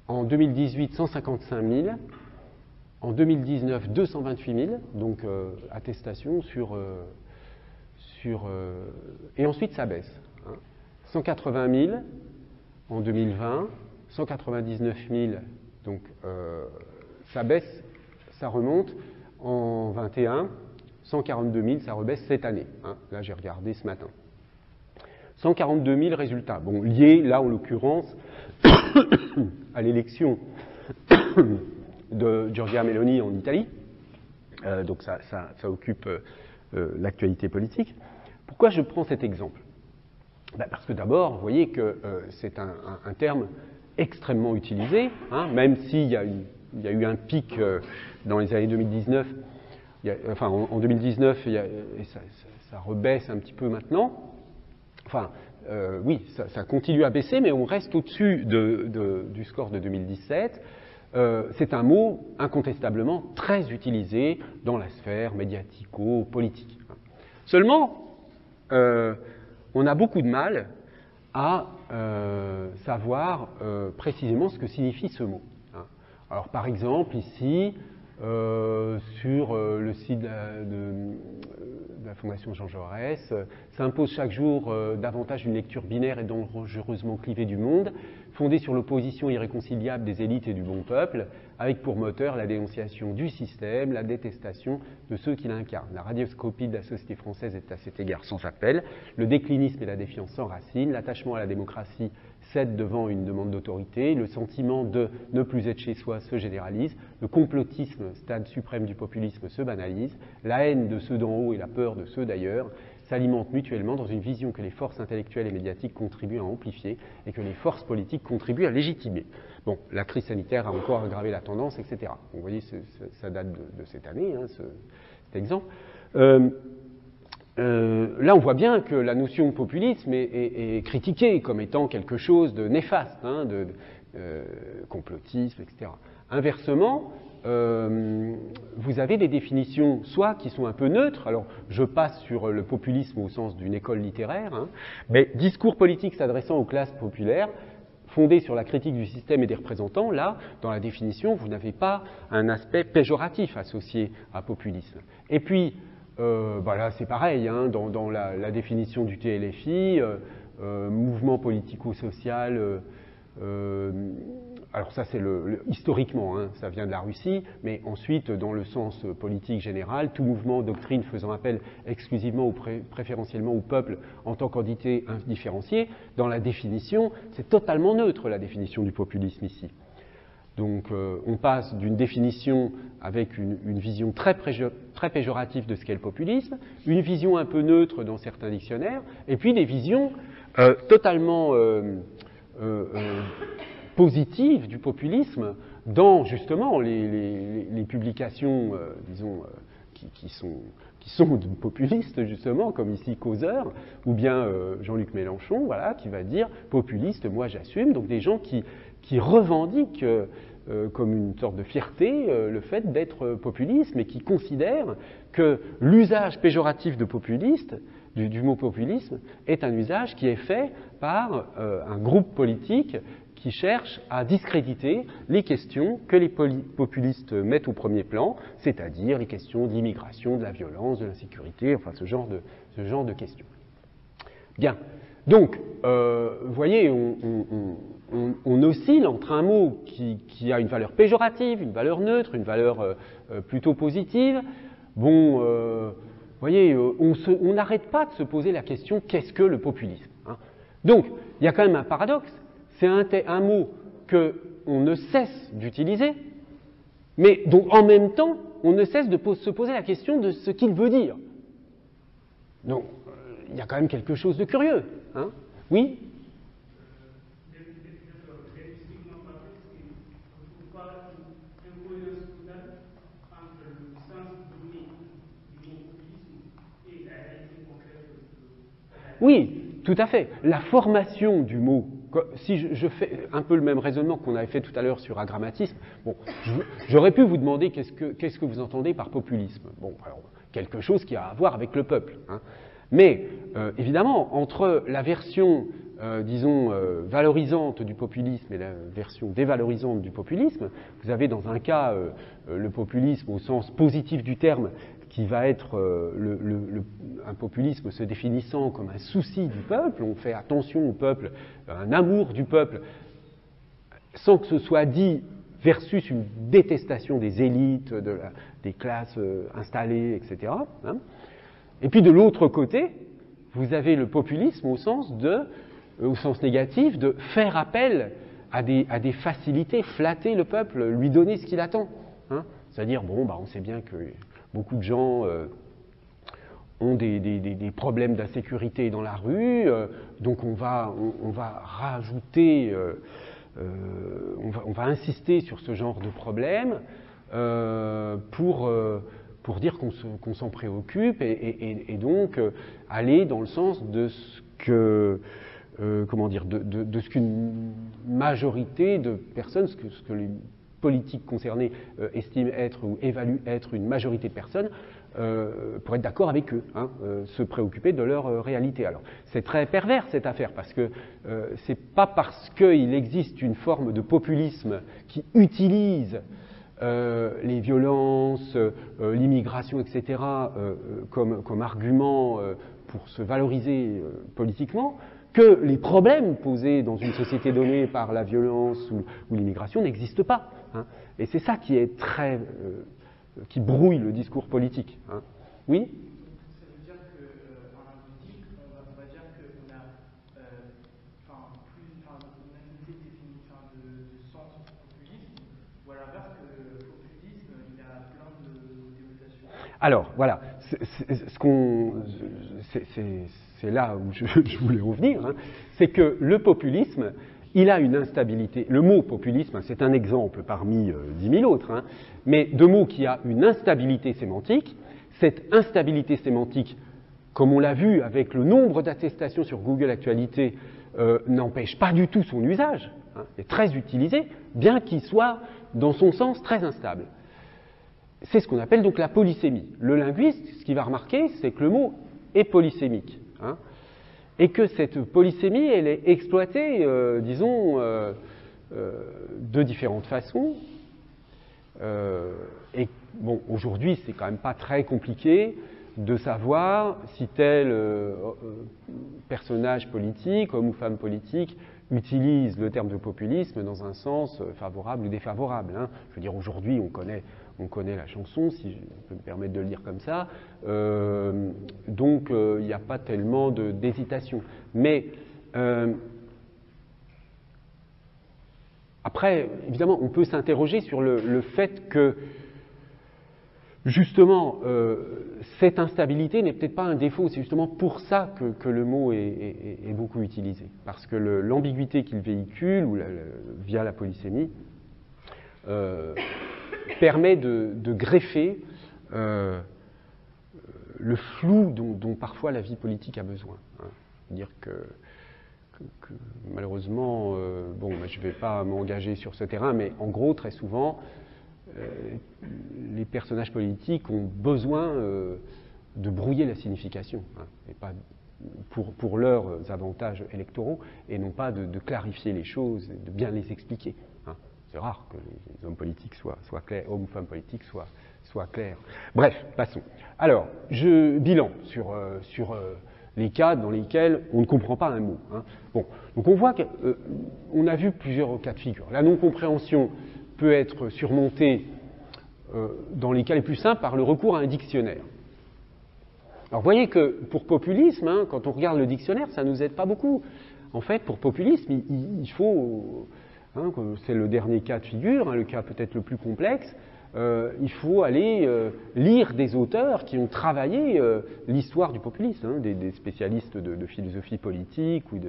en 2018, 155 000, en 2019, 228 000, donc attestation et ensuite ça baisse. 180 000 en 2020, 199 000, donc ça baisse, ça remonte en 21, 142 000, ça rebaisse cette année. Là, j'ai regardé ce matin. 142 000 résultats, bon, liés, là, en l'occurrence, à l'élection de Giorgia Meloni en Italie. Donc ça occupe l'actualité politique. Pourquoi je prends cet exemple ? Parce que d'abord, vous voyez que c'est un terme extrêmement utilisé, même s'il y a eu un pic dans les années 2019, en 2019, et ça rebaisse un petit peu maintenant. Enfin, oui, ça continue à baisser, mais on reste au-dessus du score de 2017. C'est un mot incontestablement très utilisé dans la sphère médiatico-politique. Seulement, on a beaucoup de mal à savoir précisément ce que signifie ce mot. Alors, par exemple, ici, sur le site de la Fondation Jean Jaurès, s'impose chaque jour davantage une lecture binaire et dangereusement clivée du monde, fondée sur l'opposition irréconciliable des élites et du bon peuple, avec pour moteur la dénonciation du système, la détestation de ceux qui l'incarnent. La radioscopie de la société française est à cet égard sans appel. Le déclinisme et la défiance s'enracinent, l'attachement à la démocratie cède devant une demande d'autorité, le sentiment de ne plus être chez soi se généralise, le complotisme, stade suprême du populisme, se banalise, la haine de ceux d'en haut et la peur de ceux d'ailleurs s'alimentent mutuellement dans une vision que les forces intellectuelles et médiatiques contribuent à amplifier et que les forces politiques contribuent à légitimer. Bon, la crise sanitaire a encore aggravé la tendance, etc. Donc, vous voyez, ça date de cette année, cet exemple. Là, on voit bien que la notion de populisme est critiquée comme étant quelque chose de néfaste, de complotisme, etc. Inversement, vous avez des définitions soit qui sont un peu neutres, alors je passe sur le populisme au sens d'une école littéraire, mais discours politique s'adressant aux classes populaires, fondé sur la critique du système et des représentants, là, dans la définition, vous n'avez pas un aspect péjoratif associé à populisme. Et puis, là, c'est pareil, dans la définition du TLFI, mouvement politico-social, alors ça c'est historiquement, ça vient de la Russie, mais ensuite, dans le sens politique général, tout mouvement, doctrine faisant appel exclusivement ou préférentiellement au peuple en tant qu'entité indifférenciée, dans la définition, c'est totalement neutre la définition du populisme ici. Donc on passe d'une définition avec une vision très péjorative de ce qu'est le populisme, une vision un peu neutre dans certains dictionnaires, et puis des visions totalement positives du populisme dans justement les publications, disons, qui sont populistes justement, comme ici Causeur, ou bien Jean-Luc Mélenchon, voilà, qui va dire populiste, moi j'assume, donc des gens qui revendiquent comme une sorte de fierté le fait d'être populiste, mais qui considèrent que l'usage péjoratif de populiste, du mot populisme, est un usage qui est fait par un groupe politique qui cherche à discréditer les questions que les populistes mettent au premier plan, c'est-à-dire les questions de l'immigration, de la violence, de l'insécurité, enfin ce genre de questions. Bien. Donc, vous voyez, on oscille entre un mot qui a une valeur péjorative, une valeur neutre, une valeur plutôt positive. Bon, vous voyez, on n'arrête pas de se poser la question, qu'est-ce que le populisme ? Donc, il y a quand même un paradoxe. C'est un mot qu'on ne cesse d'utiliser, mais dont en même temps, on ne cesse de se poser la question de ce qu'il veut dire. Donc, il y a quand même quelque chose de curieux. Oui ? Oui, tout à fait. La formation du mot, si je fais un peu le même raisonnement qu'on avait fait tout à l'heure sur agrammatisme, bon, j'aurais pu vous demander qu'est-ce que vous entendez par populisme. Bon, alors, quelque chose qui a à voir avec le peuple. Hein. Mais, évidemment, entre la version, disons, valorisante du populisme et la version dévalorisante du populisme, vous avez dans un cas le populisme au sens positif du terme, qui va être un populisme se définissant comme un souci du peuple, on fait attention au peuple, un amour du peuple, sans que ce soit dit versus une détestation des élites, des classes installées, etc. Hein. Et puis de l'autre côté, vous avez le populisme au sens négatif de faire appel à des facilités, flatter le peuple, lui donner ce qu'il attend. Hein. C'est-à-dire, bon, on sait bien que beaucoup de gens ont des problèmes d'insécurité dans la rue, donc on va rajouter, on va insister sur ce genre de problème pour dire qu'on s'en préoccupe et donc aller dans le sens de ce que de ce qu'une majorité de personnes, ce que les politiques concernées estiment être ou évaluent être une majorité de personnes, pour être d'accord avec eux, hein, se préoccuper de leur réalité. Alors, c'est très pervers cette affaire, parce que c'est pas parce qu'il existe une forme de populisme qui utilise les violences, l'immigration, etc., comme argument pour se valoriser politiquement, que les problèmes posés dans une société donnée par la violence ou l'immigration n'existent pas. Hein. Et c'est ça qui est qui brouille le discours politique. Hein. Oui ? Ça veut dire qu'en linguistique, on va dire qu'on a une unité de sens au populisme, ou à l'inverse que le populisme, il a plein de dénotations. Alors, voilà, c'est là où je voulais revenir, hein, c'est que le populisme, il a une instabilité. Le mot populisme, c'est un exemple parmi 10 000 autres, hein, mais de mots qui a une instabilité sémantique. Cette instabilité sémantique, comme on l'a vu avec le nombre d'attestations sur Google Actualité, n'empêche pas du tout son usage, hein, est très utilisé, bien qu'il soit, dans son sens, très instable. C'est ce qu'on appelle donc la polysémie. Le linguiste, ce qu'il va remarquer, c'est que le mot est polysémique. Hein, et que cette polysémie, elle est exploitée, disons, de différentes façons. Et bon, aujourd'hui, c'est quand même pas très compliqué de savoir si tel personnage politique, homme ou femme politique, utilise le terme de populisme dans un sens favorable ou défavorable. Hein. Je veux dire, aujourd'hui, on connaît la chanson, si je peux me permettre de le dire comme ça, donc il n'y a pas tellement d'hésitation. Mais après, évidemment, on peut s'interroger sur le fait que, justement, cette instabilité n'est peut-être pas un défaut, c'est justement pour ça que le mot est beaucoup utilisé. Parce que l'ambiguïté qu'il véhicule, ou via la polysémie, permet de greffer le flou dont parfois la vie politique a besoin. Hein. C'est-à-dire que malheureusement, je ne vais pas m'engager sur ce terrain, mais en gros, très souvent, les personnages politiques ont besoin de brouiller la signification, hein, et pas pour leurs avantages électoraux, et non pas de clarifier les choses, de bien les expliquer. Hein. C'est rare que les hommes politiques soient clairs, hommes ou femmes politiques soient clairs. Bref, passons. Alors, bilan sur les cas dans lesquels on ne comprend pas un mot. Hein. Bon, donc on voit qu'on a vu plusieurs cas de figure. La non-compréhension peut être surmontée dans les cas les plus simples par le recours à un dictionnaire. Alors vous voyez que pour populisme, hein, quand on regarde le dictionnaire, ça ne nous aide pas beaucoup. En fait, pour populisme, il faut, hein, c'est le dernier cas de figure, hein, le cas peut-être le plus complexe, il faut aller lire des auteurs qui ont travaillé l'histoire du populisme, hein, des spécialistes de philosophie politique ou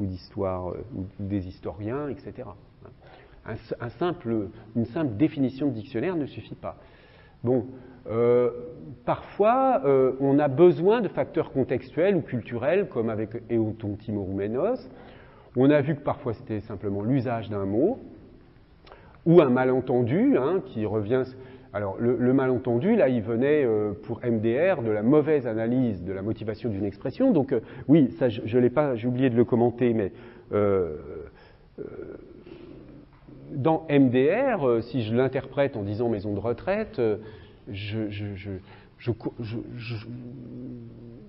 d'histoire, ou des historiens, etc. Une simple définition de dictionnaire ne suffit pas. Bon, parfois, on a besoin de facteurs contextuels ou culturels, comme avec Eoton Timoroumenos. On a vu que parfois c'était simplement l'usage d'un mot, ou un malentendu, hein, qui revient... Alors, le malentendu, là, il venait pour MDR de la mauvaise analyse de la motivation d'une expression. Donc, oui, ça, je l'ai pas, j'ai oublié de le commenter, mais dans MDR, si je l'interprète en disant maison de retraite,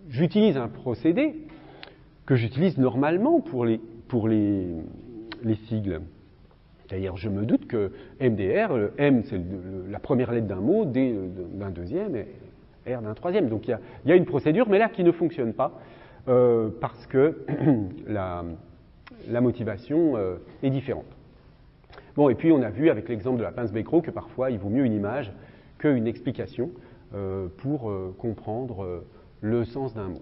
j'utilise un procédé que j'utilise normalement pour les sigles. C'est-à-dire, je me doute que MDR, le M, c'est la première lettre d'un mot, D d'un deuxième et R d'un troisième. Donc, il y a une procédure, mais là, qui ne fonctionne pas parce que la motivation est différente. Bon, et puis, on a vu avec l'exemple de la pince Becquerel que parfois, il vaut mieux une image qu'une explication pour comprendre le sens d'un mot.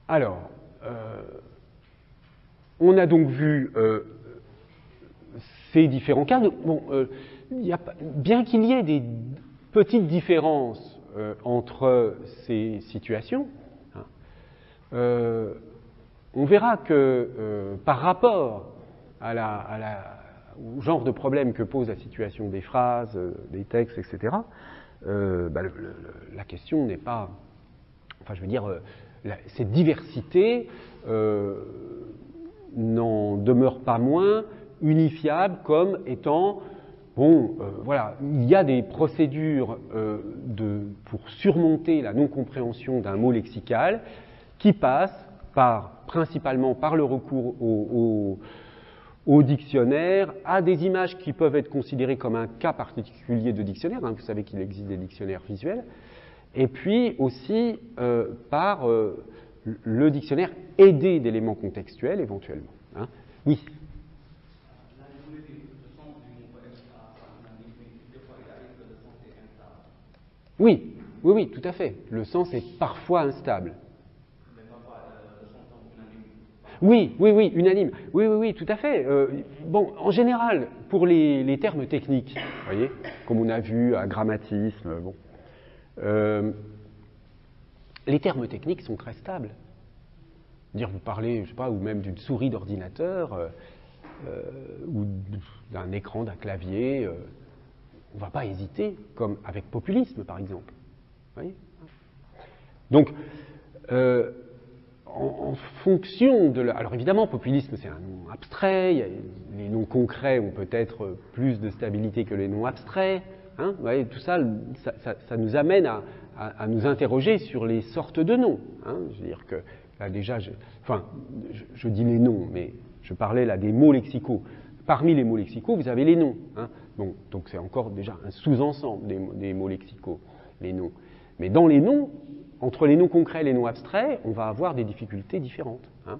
Alors... on a donc vu ces différents cas. Bon, bien qu'il y ait des petites différences entre ces situations, hein, on verra que par rapport au genre de problème que pose la situation des phrases, des textes, etc., la question n'est pas... Enfin, je veux dire, cette diversité... n'en demeure pas moins unifiable comme étant, bon, voilà, il y a des procédures pour surmonter la non-compréhension d'un mot lexical qui passent principalement par le recours au dictionnaire, à des images qui peuvent être considérées comme un cas particulier de dictionnaire, hein, vous savez qu'il existe des dictionnaires visuels, et puis aussi par le dictionnaire aidé d'éléments contextuels éventuellement. Hein. Oui. Oui, oui, oui, tout à fait. Le sens est parfois instable. Oui, oui, oui, unanime. Oui, oui, oui, tout à fait. Bon, en général, pour les termes techniques, vous voyez, comme on a vu à grammatisme, bon. Les termes techniques sont très stables. Dire vous parlez, je sais pas, ou même d'une souris d'ordinateur, ou d'un écran, d'un clavier, on ne va pas hésiter, comme avec populisme par exemple. Vous voyez ? Donc, en fonction de alors évidemment, populisme c'est un nom abstrait, les noms concrets ont peut-être plus de stabilité que les noms abstraits. Hein, vous voyez, tout ça, ça nous amène à nous interroger sur les sortes de noms. Hein, je veux dire que là déjà, je dis les noms, mais je parlais là des mots lexicaux. Parmi les mots lexicaux, vous avez les noms. Hein, bon, donc c'est encore déjà un sous-ensemble des mots lexicaux, les noms. Mais dans les noms, entre les noms concrets et les noms abstraits, on va avoir des difficultés différentes. Hein.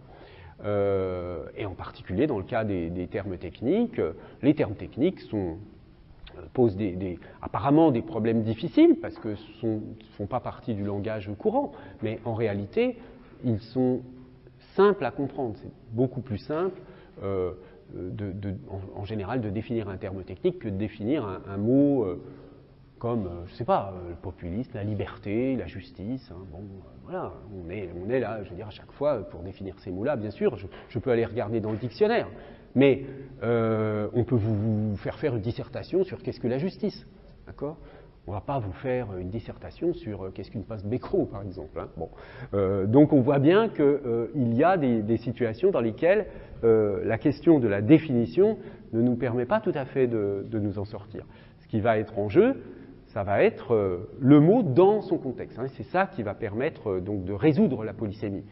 Et en particulier dans le cas des termes techniques, les termes techniques posent apparemment des problèmes difficiles parce que ne font pas partie du langage courant, mais en réalité, ils sont simples à comprendre. C'est beaucoup plus simple, en général, de définir un terme technique que de définir un mot comme, je ne sais pas, le populisme, la liberté, la justice. Hein, bon, voilà, on est là, je veux dire, à chaque fois, pour définir ces mots-là, bien sûr, je peux aller regarder dans le dictionnaire. Mais on peut vous faire une dissertation sur qu'est-ce que la justice, d'accord ? On ne va pas vous faire une dissertation sur qu'est-ce qu'une pince Becquerel, par exemple. Hein. Bon. Donc on voit bien qu'il y a des situations dans lesquelles la question de la définition ne nous permet pas tout à fait de nous en sortir. Ce qui va être en jeu, ça va être le mot dans son contexte. Hein. C'est ça qui va permettre donc de résoudre la polysémie.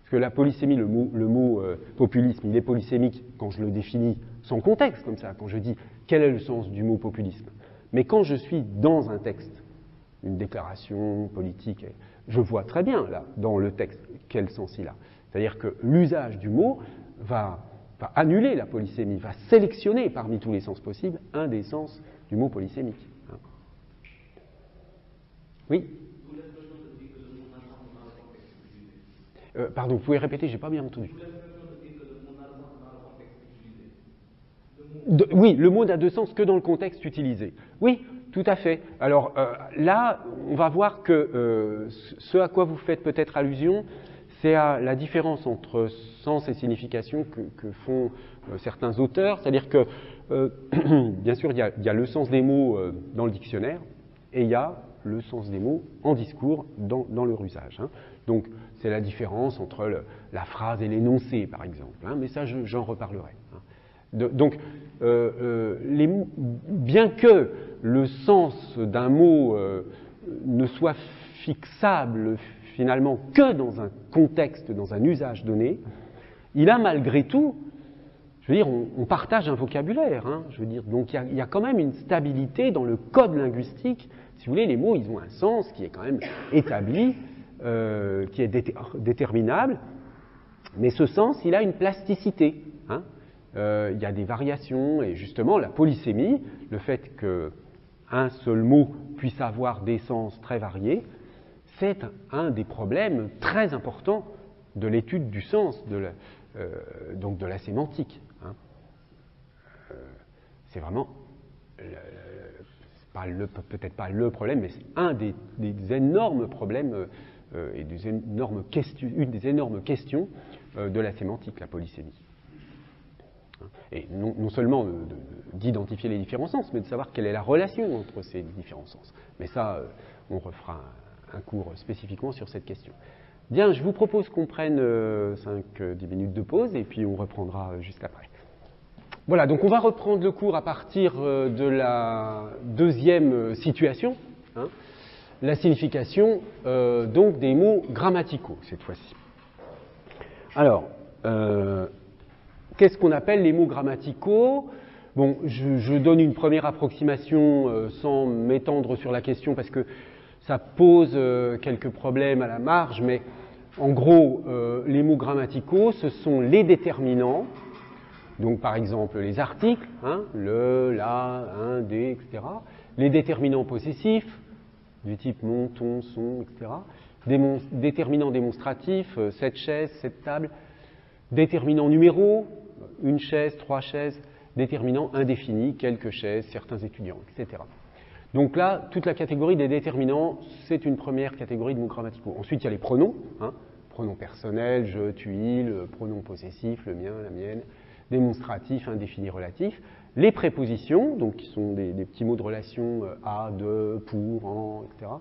Parce que la polysémie, le mot populisme, il est polysémique quand je le définis sans contexte, comme ça, quand je dis quel est le sens du mot populisme. Mais quand je suis dans un texte, une déclaration politique, je vois très bien, là, dans le texte, quel sens il a. C'est-à-dire que l'usage du mot va annuler la polysémie, va sélectionner parmi tous les sens possibles un des sens du mot polysémique. Hein. Oui ? Pardon, vous pouvez répéter, j'ai pas bien entendu. Oui, le mot n'a de sens que dans le contexte utilisé. Oui, tout à fait. Alors là, on va voir que ce à quoi vous faites peut-être allusion, c'est à la différence entre sens et signification que font certains auteurs. C'est-à-dire que, bien sûr, il y a le sens des mots dans le dictionnaire et il y a le sens des mots en discours dans leur usage. Hein. Donc, c'est la différence entre la phrase et l'énoncé, par exemple. Hein, mais ça, j'en reparlerai. Hein. Donc, bien que le sens d'un mot ne soit fixable finalement que dans un contexte, dans un usage donné, il a malgré tout, je veux dire, on partage un vocabulaire. Hein, je veux dire, donc il y a quand même une stabilité dans le code linguistique. Si vous voulez, les mots, ils ont un sens qui est quand même établi, qui est déterminable, mais ce sens, il a une plasticité. Hein. Il y a des variations, et justement, la polysémie, le fait qu'un seul mot puisse avoir des sens très variés, c'est un des problèmes très importants de l'étude du sens, donc de la sémantique. Hein. C'est vraiment, peut-être pas le problème, mais c'est un des énormes problèmes et une des énormes questions de la sémantique, la polysémie. Et non seulement d'identifier les différents sens, mais de savoir quelle est la relation entre ces différents sens. Mais ça, on refera un cours spécifiquement sur cette question. Bien, je vous propose qu'on prenne 5-10 minutes de pause et puis on reprendra juste après. Voilà, donc on va reprendre le cours à partir de la deuxième situation, hein, la signification donc des mots grammaticaux cette fois-ci. Alors, qu'est-ce qu'on appelle les mots grammaticaux? Bon, je donne une première approximation sans m'étendre sur la question parce que ça pose quelques problèmes à la marge, mais en gros, les mots grammaticaux, ce sont les déterminants, donc par exemple les articles, hein, le, la, un, des, etc. Les déterminants possessifs, du type mon, ton, son, etc. Déterminants démonstratifs, cette chaise, cette table. Déterminants numéraux, une chaise, 3 chaises. Déterminants indéfinis, quelques chaises, certains étudiants, etc. Donc là, toute la catégorie des déterminants, c'est une première catégorie de mots grammaticaux. Ensuite, il y a les pronoms, hein, pronoms personnels, je, tu, il, pronoms possessifs, le mien, la mienne, démonstratifs, indéfinis, relatifs. Les prépositions, donc qui sont des petits mots de relation à, de, pour, en, etc.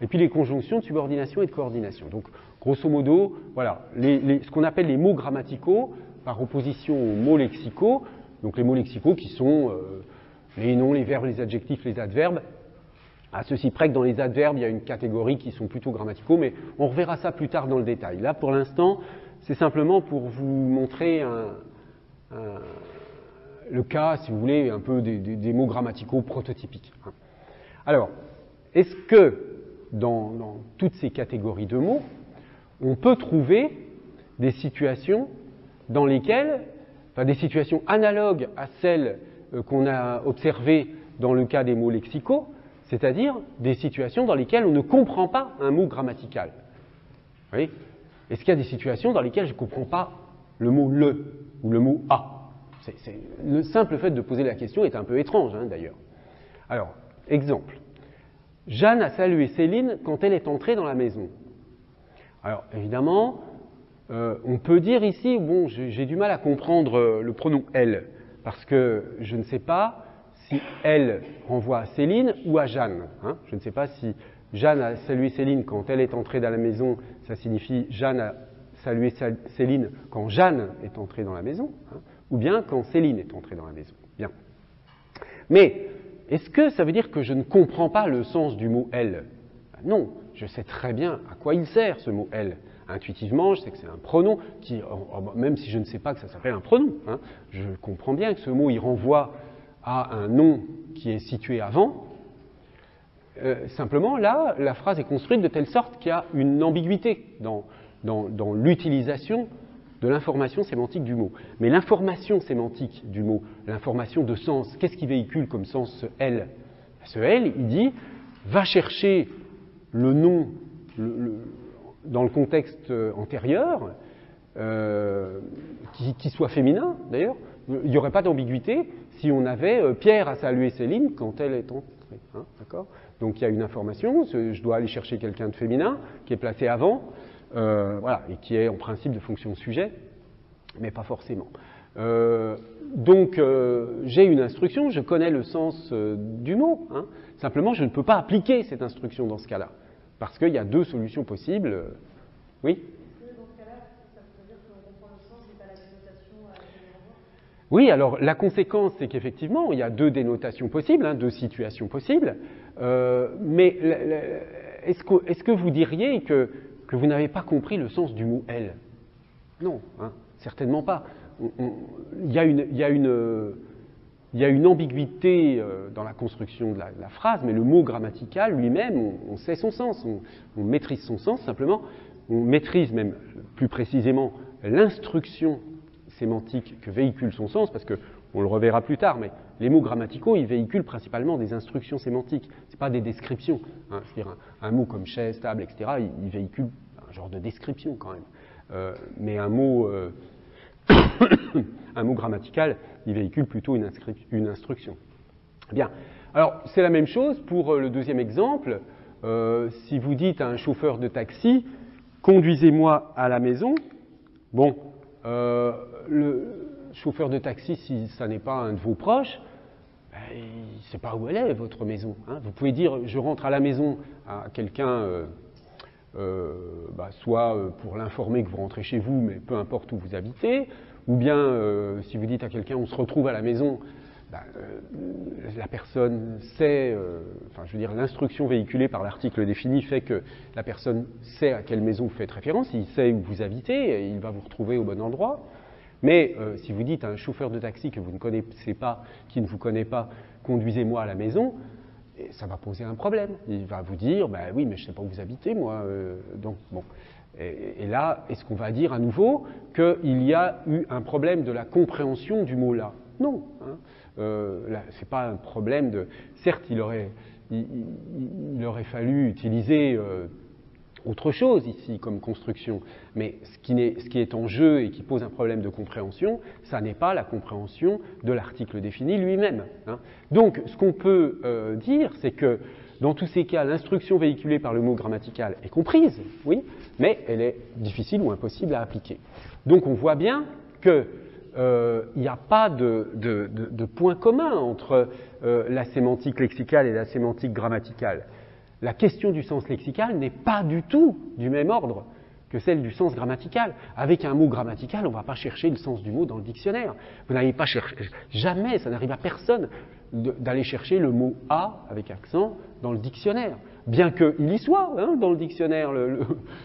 Et puis les conjonctions de subordination et de coordination. Donc, grosso modo, voilà, ce qu'on appelle les mots grammaticaux, par opposition aux mots lexicaux. Donc les mots lexicaux qui sont les noms, les verbes, les adjectifs, les adverbes. À ceci près que dans les adverbes, il y a une catégorie qui sont plutôt grammaticaux, mais on reverra ça plus tard dans le détail. Là, pour l'instant, c'est simplement pour vous montrer le cas, si vous voulez, un peu des mots grammaticaux prototypiques. Alors, est-ce que dans toutes ces catégories de mots, on peut trouver des situations dans lesquelles, enfin des situations analogues à celles qu'on a observées dans le cas des mots lexicaux, c'est-à-dire des situations dans lesquelles on ne comprend pas un mot grammatical. Vous voyez ? Est-ce qu'il y a des situations dans lesquelles je ne comprends pas le mot le ou le mot a ? Le simple fait de poser la question est un peu étrange, hein, d'ailleurs. Alors, exemple. Jeanne a salué Céline quand elle est entrée dans la maison. Alors, évidemment, on peut dire ici, bon, j'ai du mal à comprendre le pronom elle, parce que je ne sais pas si elle renvoie à Céline ou à Jeanne. Hein. Je ne sais pas si Jeanne a salué Céline quand elle est entrée dans la maison, ça signifie Jeanne a salué Céline quand Jeanne est entrée dans la maison, hein, ou bien quand Céline est entrée dans la maison. Bien. Mais est-ce que ça veut dire que je ne comprends pas le sens du mot elle? Non, je sais très bien à quoi il sert ce mot elle. Intuitivement, je sais que c'est un pronom, même si je ne sais pas que ça s'appelle un pronom. Hein, je comprends bien que ce mot, il renvoie à un nom qui est situé avant. Simplement, là, la phrase est construite de telle sorte qu'il y a une ambiguïté dans l'utilisation de l'information sémantique du mot. Mais l'information sémantique du mot, l'information de sens, qu'est-ce qui véhicule comme sens ce « elle » ? Ce « elle », il dit, va chercher le nom dans le contexte antérieur, qui soit féminin d'ailleurs, il n'y aurait pas d'ambiguïté, si on avait Pierre a salué Céline quand elle est entrée. Hein, d'accord ? Donc il y a une information, je dois aller chercher quelqu'un de féminin qui est placé avant, voilà, et qui est en principe de fonction sujet, mais pas forcément. Donc j'ai une instruction, je connais le sens du mot, hein. Simplement je ne peux pas appliquer cette instruction dans ce cas-là, parce qu'il y a deux solutions possibles. Oui ? Dans ce cas-là, ça veut dire qu'on comprend le sens et pas la dénotation à la. Oui, alors la conséquence, c'est qu'effectivement, il y a deux dénotations possibles, hein, deux situations possibles, mais est-ce que vous diriez que vous n'avez pas compris le sens du mot « elle » ? Non, hein, certainement pas. Il y a une ambiguïté dans la construction de la phrase, mais le mot grammatical lui-même, on sait son sens, on maîtrise son sens, simplement, on maîtrise même plus précisément l'instruction sémantique que véhicule son sens, parce qu'on le reverra plus tard, mais les mots grammaticaux, ils véhiculent principalement des instructions sémantiques, ce n'est pas des descriptions. Hein, c'est-à-dire un mot comme chaise, table, etc., il véhicule un genre de description quand même. Mais un mot grammatical, il véhicule plutôt une instruction. Bien. Alors, c'est la même chose pour le deuxième exemple. Si vous dites à un chauffeur de taxi, conduisez-moi à la maison, bon, le chauffeur de taxi, si ça n'est pas un de vos proches, il ne sait pas où elle est, votre maison. Hein. Vous pouvez dire, je rentre à la maison à quelqu'un, soit pour l'informer que vous rentrez chez vous, mais peu importe où vous habitez, ou bien, si vous dites à quelqu'un, on se retrouve à la maison, la personne sait, je veux dire, l'instruction véhiculée par l'article défini fait que la personne sait à quelle maison vous faites référence, il sait où vous habitez, et il va vous retrouver au bon endroit. Mais si vous dites à un chauffeur de taxi que vous ne connaissez pas, qui ne vous connaît pas, conduisez-moi à la maison, ça va poser un problème. Il va vous dire, oui, mais je ne sais pas où vous habitez, moi. Donc, bon. Et là, est-ce qu'on va dire à nouveau qu'il y a eu un problème de la compréhension du mot là ? Non. Hein. C'est pas un problème de. Certes, il aurait fallu utiliser autre chose ici comme construction, mais ce qui est en jeu et qui pose un problème de compréhension, ça n'est pas la compréhension de l'article défini lui-même. Hein. Donc, ce qu'on peut dire, c'est que dans tous ces cas, l'instruction véhiculée par le mot grammatical est comprise, oui, mais elle est difficile ou impossible à appliquer. Donc, on voit bien que il n'y a pas de point commun entre la sémantique lexicale et la sémantique grammaticale. La question du sens lexical n'est pas du tout du même ordre que celle du sens grammatical. Avec un mot grammatical, on ne va pas chercher le sens du mot dans le dictionnaire. Vous n'allez pas chercher, jamais, ça n'arrive à personne d'aller chercher le mot « a » avec accent dans le dictionnaire. Bien qu'il y soit, hein, dans le dictionnaire,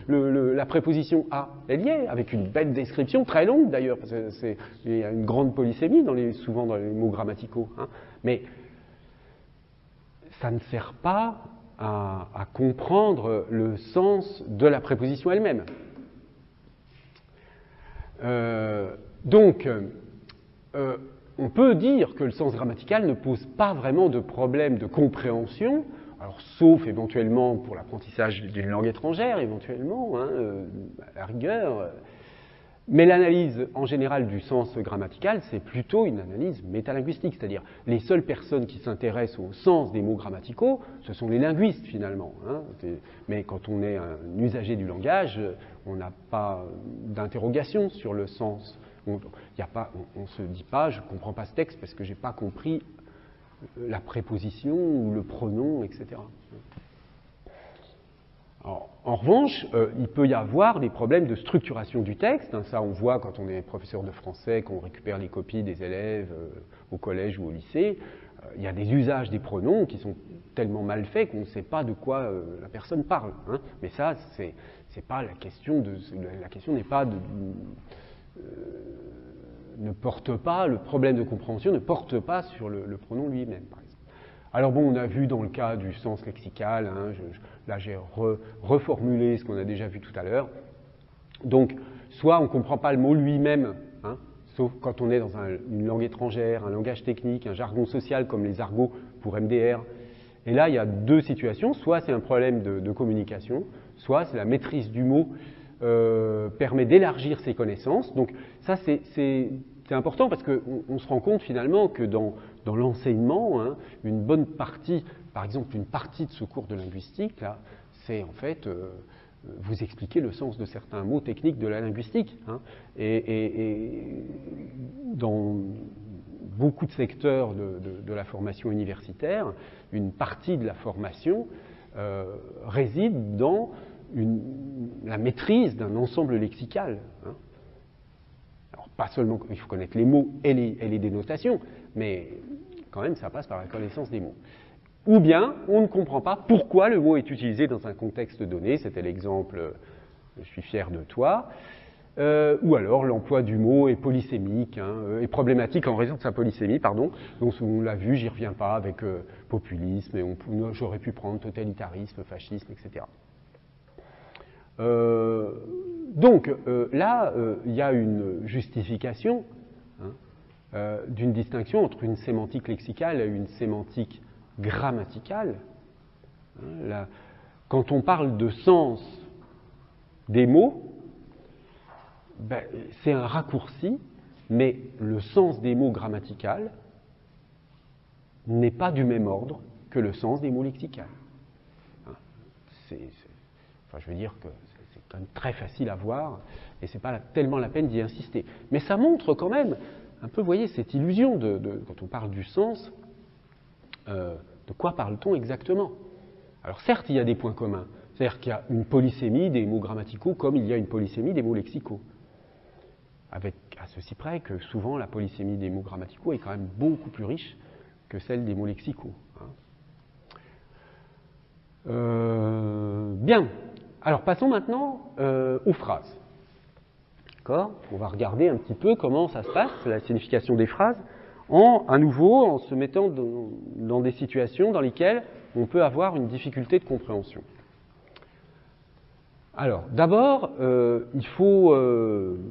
la préposition « a » est liée, avec une belle description, très longue d'ailleurs, parce qu'il y a une grande polysémie souvent dans les mots grammaticaux. Hein, mais ça ne sert pas à comprendre le sens de la préposition elle-même. Donc, on peut dire que le sens grammatical ne pose pas vraiment de problème de compréhension, alors sauf éventuellement pour l'apprentissage d'une langue étrangère, éventuellement, hein, à la rigueur. Mais l'analyse en général du sens grammatical, c'est plutôt une analyse métalinguistique, c'est-à-dire les seules personnes qui s'intéressent au sens des mots grammaticaux, ce sont les linguistes finalement. Hein. Mais quand on est un usager du langage, on n'a pas d'interrogation sur le sens. On ne se dit pas, je ne comprends pas ce texte parce que je n'ai pas compris la préposition ou le pronom, etc. Alors, en revanche, il peut y avoir des problèmes de structuration du texte. Hein, ça, on voit quand on est professeur de français, qu'on récupère les copies des élèves au collège ou au lycée. Il y a des usages des pronoms qui sont tellement mal faits qu'on ne sait pas de quoi la personne parle. Hein. Mais ça, c'est pas la question. La question n'est pas ne porte pas, le problème de compréhension ne porte pas sur le pronom lui-même, par exemple. Alors bon, on a vu dans le cas du sens lexical, hein, là j'ai reformulé ce qu'on a déjà vu tout à l'heure. Donc, soit on ne comprend pas le mot lui-même, hein, sauf quand on est dans une langue étrangère, un langage technique, un jargon social comme les argots pour MDR. Et là, il y a deux situations, soit c'est un problème de communication, soit c'est la maîtrise du mot permet d'élargir ses connaissances. Donc ça, c'est c'est important parce qu'on se rend compte finalement que dans l'enseignement, hein, une bonne partie, par exemple une partie de ce cours de linguistique, là, c'est en fait vous expliquer le sens de certains mots techniques de la linguistique. Hein, et dans beaucoup de secteurs de la formation universitaire, une partie de la formation réside dans la maîtrise d'un ensemble lexical. Hein. Alors, pas seulement, il faut connaître les mots et les dénotations, mais quand même, ça passe par la connaissance des mots. Ou bien, on ne comprend pas pourquoi le mot est utilisé dans un contexte donné. C'était l'exemple « je suis fier de toi ». Ou alors, l'emploi du mot est polysémique, hein, est problématique en raison de sa polysémie, pardon. Donc, on l'a vu, j'y reviens pas, avec populisme, et j'aurais pu prendre totalitarisme, fascisme, etc. Donc, là, il y a une justification hein, d'une distinction entre une sémantique lexicale et une sémantique grammaticale. Hein, quand on parle de sens des mots, ben, c'est un raccourci, mais le sens des mots grammaticaux n'est pas du même ordre que le sens des mots lexicaux. Hein, enfin, je veux dire que c'est quand même très facile à voir, et c'est pas tellement la peine d'y insister. Mais ça montre quand même un peu, vous voyez, cette illusion quand on parle du sens, de quoi parle-t-on exactement? Alors certes, il y a des points communs, c'est-à-dire qu'il y a une polysémie des mots grammaticaux comme il y a une polysémie des mots lexicaux. Avec à ceci près que souvent la polysémie des mots grammaticaux est quand même beaucoup plus riche que celle des mots lexicaux. Bien. Alors passons maintenant aux phrases. D'accord ? On va regarder un petit peu comment ça se passe, la signification des phrases, à nouveau en se mettant dans des situations dans lesquelles on peut avoir une difficulté de compréhension. Alors, d'abord, il faut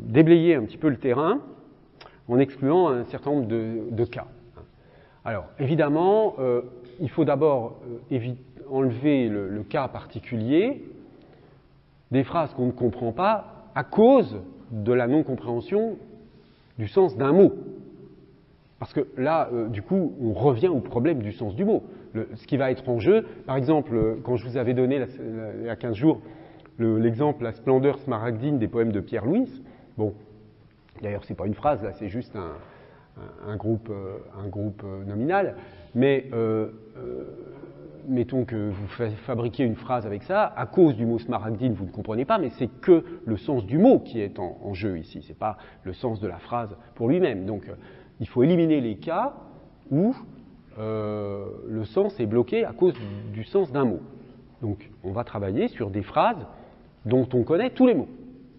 déblayer un petit peu le terrain en excluant un certain nombre de cas. Alors, évidemment, il faut d'abord enlever le cas particulier des phrases qu'on ne comprend pas à cause de la non-compréhension du sens d'un mot. Parce que là, du coup, on revient au problème du sens du mot. Ce qui va être en jeu, par exemple, quand je vous avais donné il y a 15 jours l'exemple « La splendeur smaragdine » des poèmes de Pierre Louis, bon, d'ailleurs, c'est pas une phrase, là, c'est juste un groupe nominal, mais mettons que vous fabriquez une phrase avec ça, à cause du mot smaragdine, vous ne comprenez pas, mais c'est que le sens du mot qui est en jeu ici, c'est pas le sens de la phrase pour lui-même. Donc, il faut éliminer les cas où le sens est bloqué à cause du sens d'un mot. Donc, on va travailler sur des phrases dont on connaît tous les mots,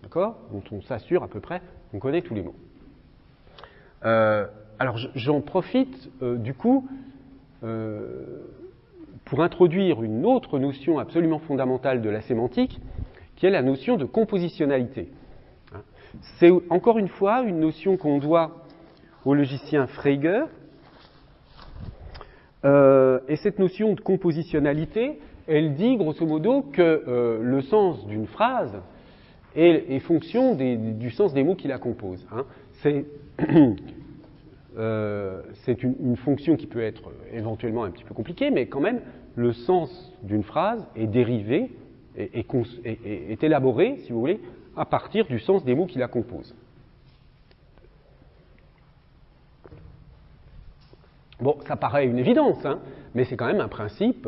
d'accord ? Dont on s'assure à peu près qu'on connaît tous les mots. Alors, j'en profite, du coup, pour introduire une autre notion absolument fondamentale de la sémantique, qui est la notion de compositionnalité. C'est encore une fois une notion qu'on doit au logicien Frege, et cette notion de compositionnalité, elle dit grosso modo que le sens d'une phrase est fonction du sens des mots qui la composent. Hein. C'est une fonction qui peut être éventuellement un petit peu compliquée, mais quand même, le sens d'une phrase est dérivé, est élaboré, si vous voulez, à partir du sens des mots qui la composent. Bon, ça paraît une évidence, hein, mais c'est quand même un principe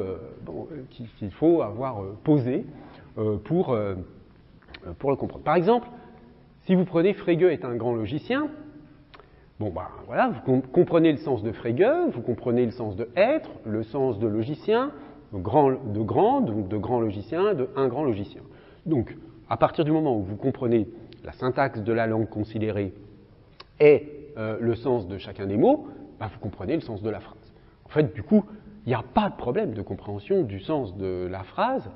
qu'il faut avoir posé pour le comprendre. Par exemple, si vous prenez Frege est un grand logicien, bon ben voilà, vous comprenez le sens de Frege, vous comprenez le sens de être, le sens de logicien, donc de grand logicien, de un grand logicien. Donc, à partir du moment où vous comprenez la syntaxe de la langue considérée et le sens de chacun des mots, ben, vous comprenez le sens de la phrase. En fait, du coup, il n'y a pas de problème de compréhension du sens de la phrase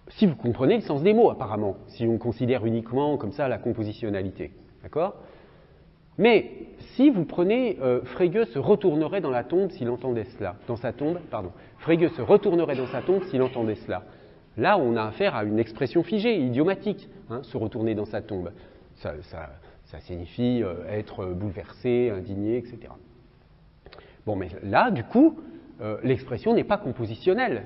si vous comprenez le sens des mots, apparemment, si on considère uniquement comme ça la compositionnalité. D'accord ? Mais si vous prenez Frege se retournerait dans la tombe s'il entendait cela. Dans sa tombe, pardon. Frege se retournerait dans sa tombe s'il entendait cela. Là, on a affaire à une expression figée, idiomatique, hein, se retourner dans sa tombe. Ça Ça signifie être bouleversé, indigné, etc. Bon, mais là, du coup, l'expression n'est pas compositionnelle.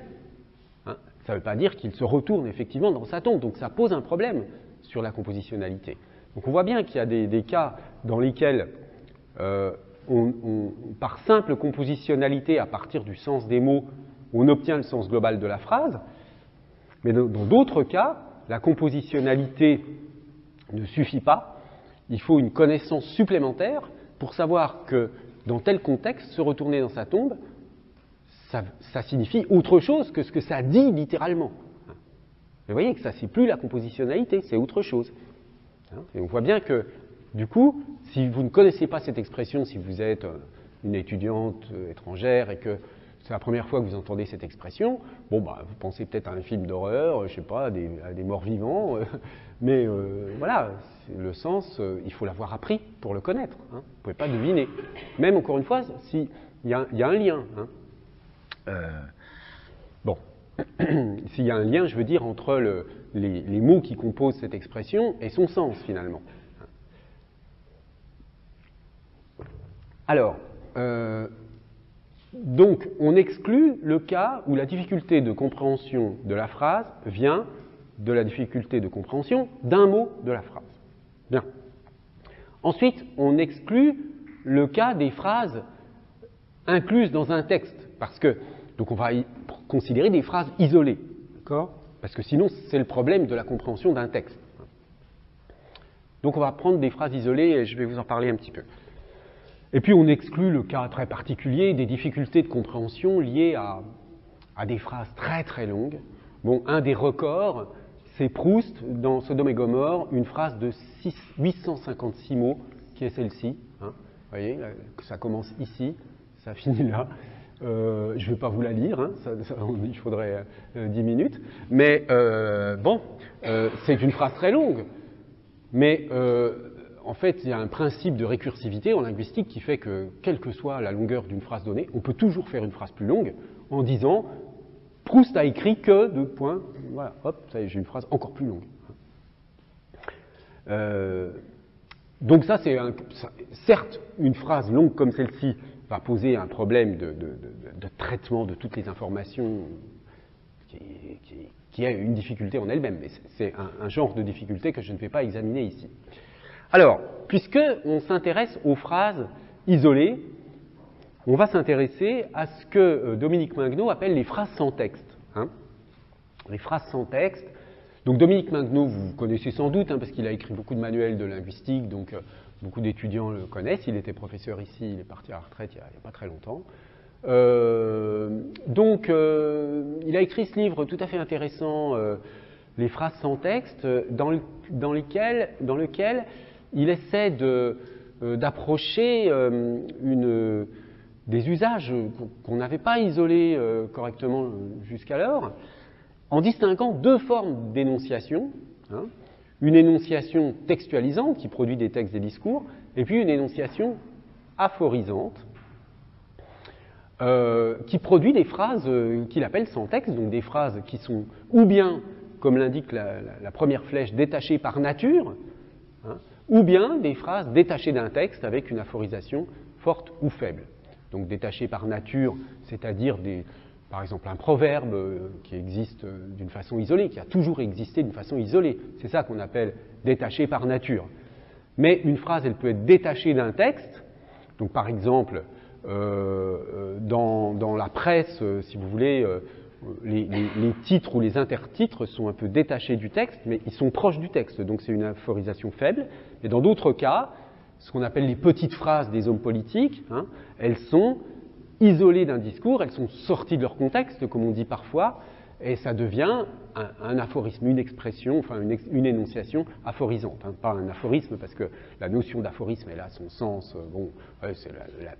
Hein. Ça ne veut pas dire qu'il se retourne effectivement dans sa tombe. Donc ça pose un problème sur la compositionnalité. Donc on voit bien qu'il y a des cas dans lesquels, par simple compositionnalité à partir du sens des mots, on obtient le sens global de la phrase. Mais dans d'autres cas, la compositionnalité ne suffit pas. Il faut une connaissance supplémentaire pour savoir que dans tel contexte, se retourner dans sa tombe, ça signifie autre chose que ce que ça dit littéralement. Vous voyez que ça, c'est plus la compositionnalité, c'est autre chose. Et on voit bien que, du coup, si vous ne connaissez pas cette expression, si vous êtes une étudiante étrangère et que c'est la première fois que vous entendez cette expression, bon, bah, vous pensez peut-être à un film d'horreur, je sais pas, à des morts vivants, mais voilà, le sens, il faut l'avoir appris pour le connaître. Hein. Vous ne pouvez pas deviner. Même, encore une fois, s'il y a un lien. Hein. Bon, s'il y a un lien, je veux dire, entre les mots qui composent cette expression et son sens, finalement. Alors, donc, on exclut le cas où la difficulté de compréhension de la phrase vient de la difficulté de compréhension d'un mot de la phrase. Bien. Ensuite, on exclut le cas des phrases incluses dans un texte, parce que, donc on va considérer des phrases isolées, d'accord ? Parce que sinon, c'est le problème de la compréhension d'un texte. Donc on va prendre des phrases isolées et je vais vous en parler un petit peu. Et puis on exclut le cas très particulier des difficultés de compréhension liées à des phrases très très longues. Bon, un des records, c'est Proust, dans Sodome et Gomorrhe, une phrase de 856 mots, qui est celle-ci. Hein. Vous voyez, ça commence ici, ça finit là. Je ne vais pas vous la lire, hein, il faudrait 10 minutes. Mais bon, c'est une phrase très longue. Mais en fait, il y a un principe de récursivité en linguistique qui fait que, quelle que soit la longueur d'une phrase donnée, on peut toujours faire une phrase plus longue en disant « Proust a écrit que… » deux points, voilà, hop, ça y est, j'ai une phrase encore plus longue. Donc ça, certes, une phrase longue comme celle-ci va poser un problème de traitement de toutes les informations qui est une difficulté en elle-même, mais c'est un genre de difficulté que je ne vais pas examiner ici. Alors, puisqu'on s'intéresse aux phrases isolées, on va s'intéresser à ce que Dominique Minguenot appelle les phrases sans texte. Hein. Les phrases sans texte. Donc Dominique Minguenot, vous connaissez sans doute, hein, parce qu'il a écrit beaucoup de manuels de linguistique, donc beaucoup d'étudiants le connaissent. Il était professeur ici, il est parti à la retraite il n'y a pas très longtemps. Donc, il a écrit ce livre tout à fait intéressant, Les phrases sans texte, dans lequel il essaie d'approcher des usages qu'on n'avait pas isolés correctement jusqu'alors, en distinguant deux formes d'énonciation. Hein, une énonciation textualisante qui produit des textes, des discours, et puis une énonciation aphorisante qui produit des phrases qu'il appelle sans texte, donc des phrases qui sont ou bien, comme l'indique la première flèche, détachées par nature, hein, ou bien des phrases détachées d'un texte avec une aphorisation forte ou faible. Donc détachées par nature, c'est-à-dire par exemple un proverbe qui existe d'une façon isolée, qui a toujours existé d'une façon isolée. C'est ça qu'on appelle détaché par nature. Mais une phrase, elle peut être détachée d'un texte. Donc par exemple, dans la presse, si vous voulez, les titres ou les intertitres sont un peu détachés du texte, mais ils sont proches du texte, donc c'est une aphorisation faible. Et dans d'autres cas, ce qu'on appelle les petites phrases des hommes politiques, hein, elles sont isolées d'un discours, elles sont sorties de leur contexte, comme on dit parfois, et ça devient un aphorisme, une expression, enfin une énonciation aphorisante. Hein. Pas un aphorisme, parce que la notion d'aphorisme, elle a son sens, bon, c'est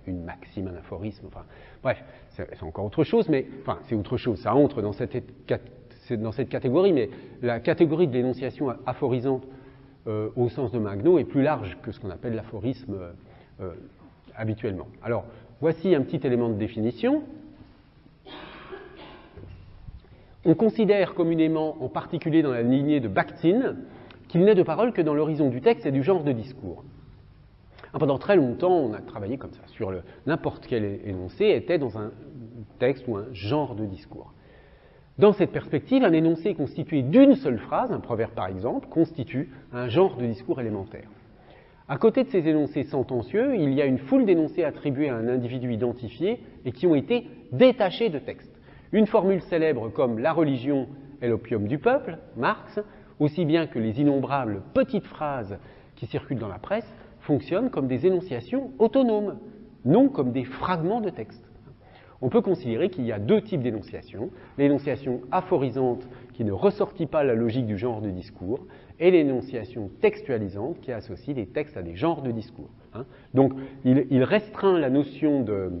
une maxime, un aphorisme, enfin, bref, c'est encore autre chose, mais, enfin, c'est autre chose, ça entre dans cette catégorie, mais la catégorie de l'énonciation aphorisante au sens de Minguenot est plus large que ce qu'on appelle l'aphorisme habituellement. Alors, voici un petit élément de définition. On considère communément, en particulier dans la lignée de Bakhtin, qu'il n'est de parole que dans l'horizon du texte et du genre de discours. Pendant très longtemps, on a travaillé comme ça, sur n'importe quel énoncé était dans un texte ou un genre de discours. Dans cette perspective, un énoncé constitué d'une seule phrase, un proverbe par exemple, constitue un genre de discours élémentaire. À côté de ces énoncés sentencieux, il y a une foule d'énoncés attribués à un individu identifié et qui ont été détachés de texte. Une formule célèbre comme « la religion est l'opium du peuple », Marx, aussi bien que les innombrables petites phrases qui circulent dans la presse, fonctionnent comme des énonciations autonomes, non comme des fragments de texte. On peut considérer qu'il y a deux types d'énonciations, l'énonciation aphorisante qui ne ressortit pas la logique du genre de discours et l'énonciation textualisante qui associe des textes à des genres de discours. Donc il restreint la notion de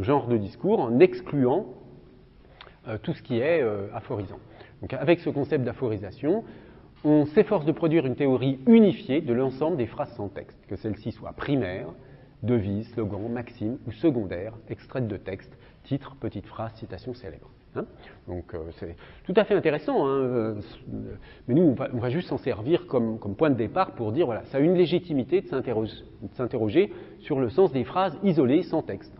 genre de discours en excluant tout ce qui est aphorisant. Donc avec ce concept d'aphorisation, on s'efforce de produire une théorie unifiée de l'ensemble des phrases sans texte, que celles-ci soient primaires, devises, slogans, maximes ou secondaires, extraites de texte, titres, petites phrases, citations célèbres. Donc c'est tout à fait intéressant, mais nous on va juste s'en servir comme point de départ pour dire voilà, ça a une légitimité de s'interroger sur le sens des phrases isolées sans texte.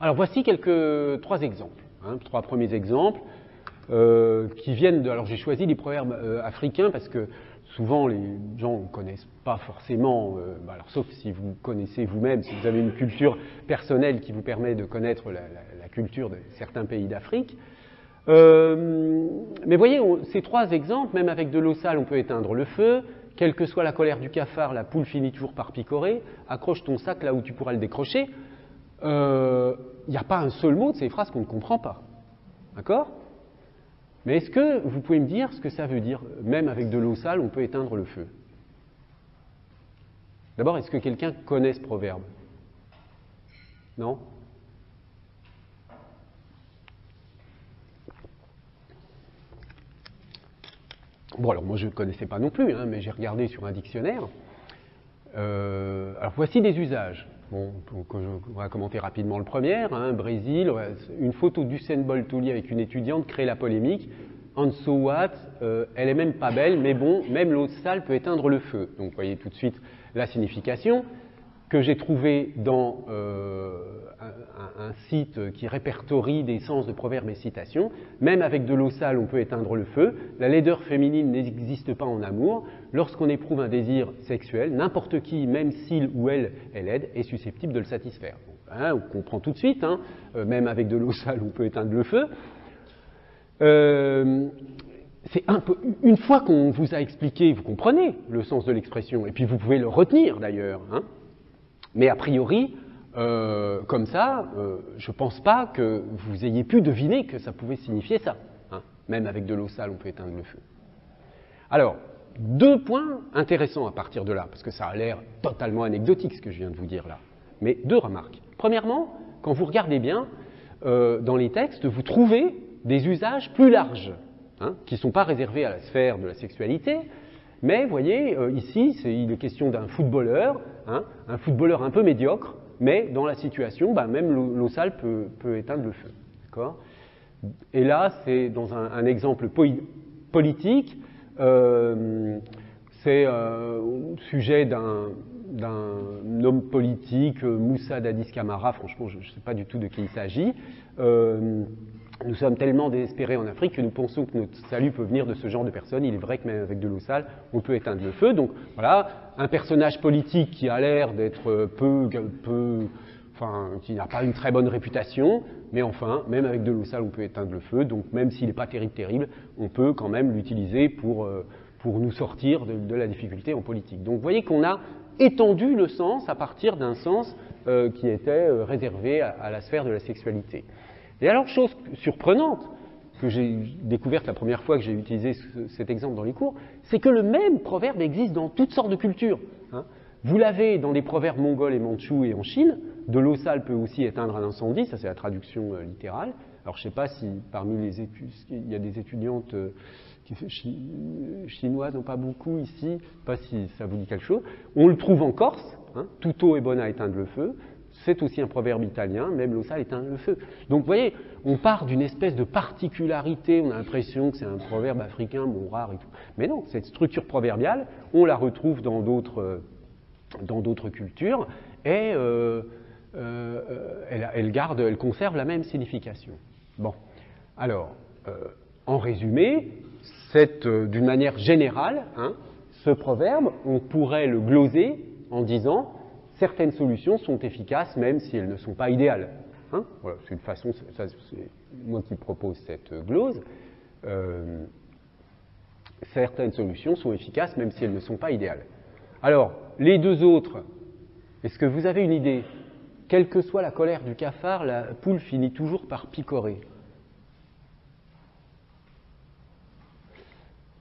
Alors voici trois exemples, trois premiers exemples qui viennent de... Alors j'ai choisi les proverbes africains parce que souvent les gens ne connaissent pas forcément, alors sauf si vous connaissez vous-même, si vous avez une culture personnelle qui vous permet de connaître la culture de certains pays d'Afrique. Mais voyez, ces trois exemples, même avec de l'eau sale, on peut éteindre le feu. Quelle que soit la colère du cafard, la poule finit toujours par picorer. Accroche ton sac là où tu pourras le décrocher. Il n'y a pas un seul mot de ces phrases qu'on ne comprend pas. D'accord ? Mais est-ce que vous pouvez me dire ce que ça veut dire, même avec de l'eau sale, on peut éteindre le feu? D'abord, est-ce que quelqu'un connaît ce proverbe? Non? Bon, alors moi je ne connaissais pas non plus, mais j'ai regardé sur un dictionnaire. Alors voici des usages. Bon, on va commenter rapidement le premier. Brésil, une photo d'Usain Bolt au lit avec une étudiante crée la polémique. And so what, elle est même pas belle, mais bon, même l'eau sale peut éteindre le feu. Donc vous voyez tout de suite la signification que j'ai trouvée dans un site qui répertorie des sens de proverbes et citations. Même avec de l'eau sale, on peut éteindre le feu. La laideur féminine n'existe pas en amour. Lorsqu'on éprouve un désir sexuel, n'importe qui, même s'il ou elle est laide, est susceptible de le satisfaire. On comprend tout de suite, même avec de l'eau sale, on peut éteindre le feu. C'est une fois qu'on vous a expliqué, vous comprenez le sens de l'expression, et puis vous pouvez le retenir d'ailleurs. Mais a priori, comme ça, je ne pense pas que vous ayez pu deviner que ça pouvait signifier ça. Même avec de l'eau sale, on peut éteindre le feu. Alors, deux points intéressants à partir de là, parce que ça a l'air totalement anecdotique ce que je viens de vous dire là. Mais deux remarques. Premièrement, quand vous regardez bien, dans les textes, vous trouvez des usages plus larges, qui ne sont pas réservés à la sphère de la sexualité, mais vous voyez, ici, il est question d'un footballeur, un footballeur un peu médiocre, mais dans la situation, même l'eau sale peut éteindre le feu. D'accord ? Et là, c'est dans un exemple politique, c'est au sujet d'un homme politique, Moussa Dadis Camara, franchement, je ne sais pas du tout de qui il s'agit. Nous sommes tellement désespérés en Afrique que nous pensons que notre salut peut venir de ce genre de personnes. Il est vrai que même avec de l'eau sale, on peut éteindre le feu. Donc voilà, un personnage politique qui a l'air d'être qui n'a pas une très bonne réputation, mais enfin, même avec de l'eau sale, on peut éteindre le feu. Donc même s'il n'est pas terrible, on peut quand même l'utiliser pour nous sortir de la difficulté en politique. Donc vous voyez qu'on a étendu le sens à partir d'un sens qui était réservé à la sphère de la sexualité. Et alors, chose surprenante, que j'ai découverte la première fois que j'ai utilisé cet exemple dans les cours, c'est que le même proverbe existe dans toutes sortes de cultures. Vous l'avez dans les proverbes mongols et mandchous et en Chine, de l'eau sale peut aussi éteindre un incendie, ça c'est la traduction littérale. Alors je ne sais pas si parmi les il y a des étudiantes chinoises, non pas beaucoup ici, je ne sais pas si ça vous dit quelque chose. On le trouve en Corse, toute eau est bonne à éteindre le feu. c'est aussi un proverbe italien, même l'eau sale éteint le feu. Donc vous voyez, on part d'une espèce de particularité, on a l'impression que c'est un proverbe africain, bon, rare et tout. Mais non, cette structure proverbiale, on la retrouve dans d'autres cultures, et elle conserve la même signification. Bon, alors, en résumé, d'une manière générale, hein, ce proverbe, on pourrait le gloser en disant « certaines solutions sont efficaces même si elles ne sont pas idéales hein ». Voilà, c'est une façon, c'est moi qui propose cette glose. Certaines solutions sont efficaces même si elles ne sont pas idéales. Alors, les deux autres, est-ce que vous avez une idée? Quelle que soit la colère du cafard, la poule finit toujours par picorer.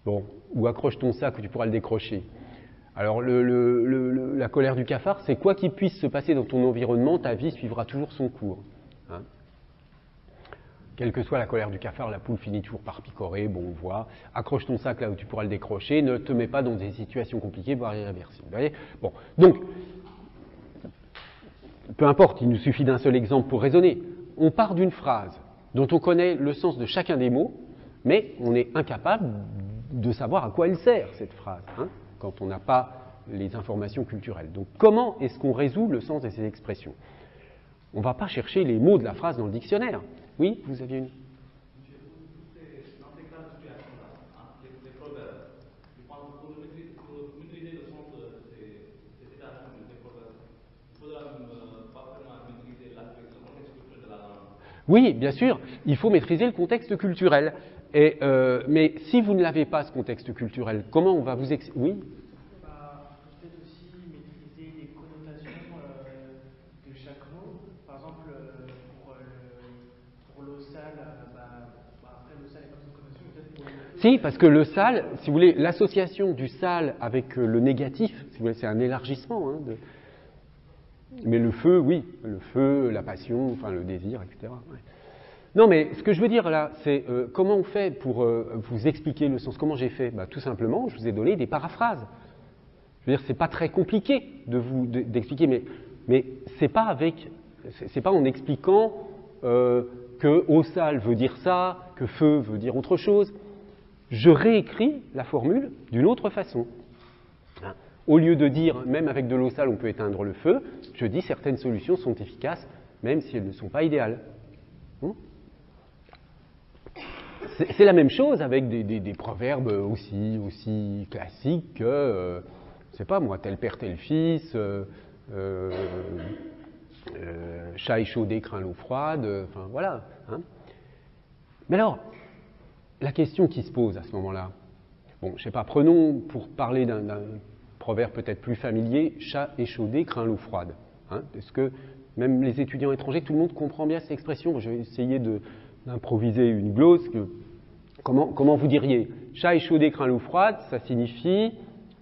Bon, ou accroche ton sac où tu pourras le décrocher. Alors, la colère du cafard, c'est quoi qu'il puisse se passer dans ton environnement, ta vie suivra toujours son cours. Hein. Quelle que soit la colère du cafard, la poule finit toujours par picorer, bon, on voit. Accroche ton sac là où tu pourras le décrocher, ne te mets pas dans des situations compliquées, voire irréversibles. Vous voyez ? Bon, donc, peu importe, il nous suffit d'un seul exemple pour raisonner. On part d'une phrase dont on connaît le sens de chacun des mots, mais on est incapable de savoir à quoi elle sert, cette phrase, hein, quand on n'a pas les informations culturelles. Donc, comment est-ce qu'on résout le sens de ces expressions? On ne va pas chercher les mots de la phrase dans le dictionnaire. Oui, vous aviez une... Dans ces cas de situation-là, les proverbes, je pense que pour maîtriser le sens de ces citations, des proverbes, il faudra parfaitement maîtriser le contexte culturel de la langue. Oui, bien sûr, il faut maîtriser le contexte culturel. Mais si vous ne l'avez pas, ce contexte culturel, comment on va vous expliquer? Oui. Peut-être aussi maîtriser les connotations de chaque mot. Par exemple, pour l'eau sale, après l'eau sale n'est pas une connotation, peut-être pour... Si, parce que le sale, si vous voulez, l'association du sale avec le négatif, si vous voulez, c'est un élargissement. Hein, mais le feu, oui, le feu, la passion, enfin le désir, etc. Ouais. Non, mais ce que je veux dire là, c'est comment on fait pour vous expliquer le sens. Comment j'ai fait? Tout simplement, je vous ai donné des paraphrases. Je veux dire, c'est pas très compliqué d'expliquer, mais c'est pas en expliquant que eau sale veut dire ça, que feu veut dire autre chose. Je réécris la formule d'une autre façon. Au lieu de dire, même avec de l'eau sale, on peut éteindre le feu, je dis certaines solutions sont efficaces, même si elles ne sont pas idéales. C'est la même chose avec des proverbes aussi classiques que, je ne sais pas moi, tel père, tel fils, chat échaudé craint l'eau froide, enfin voilà. Hein. Mais alors, la question qui se pose à ce moment-là, bon, je ne sais pas, prenons pour parler d'un proverbe peut-être plus familier, chat échaudé craint l'eau froide. Hein. Est-ce que même les étudiants étrangers, tout le monde comprend bien cette expression? Je vais essayer d'improviser une glose. Comment vous diriez? Chat échaudé craint l'eau froide, ça signifie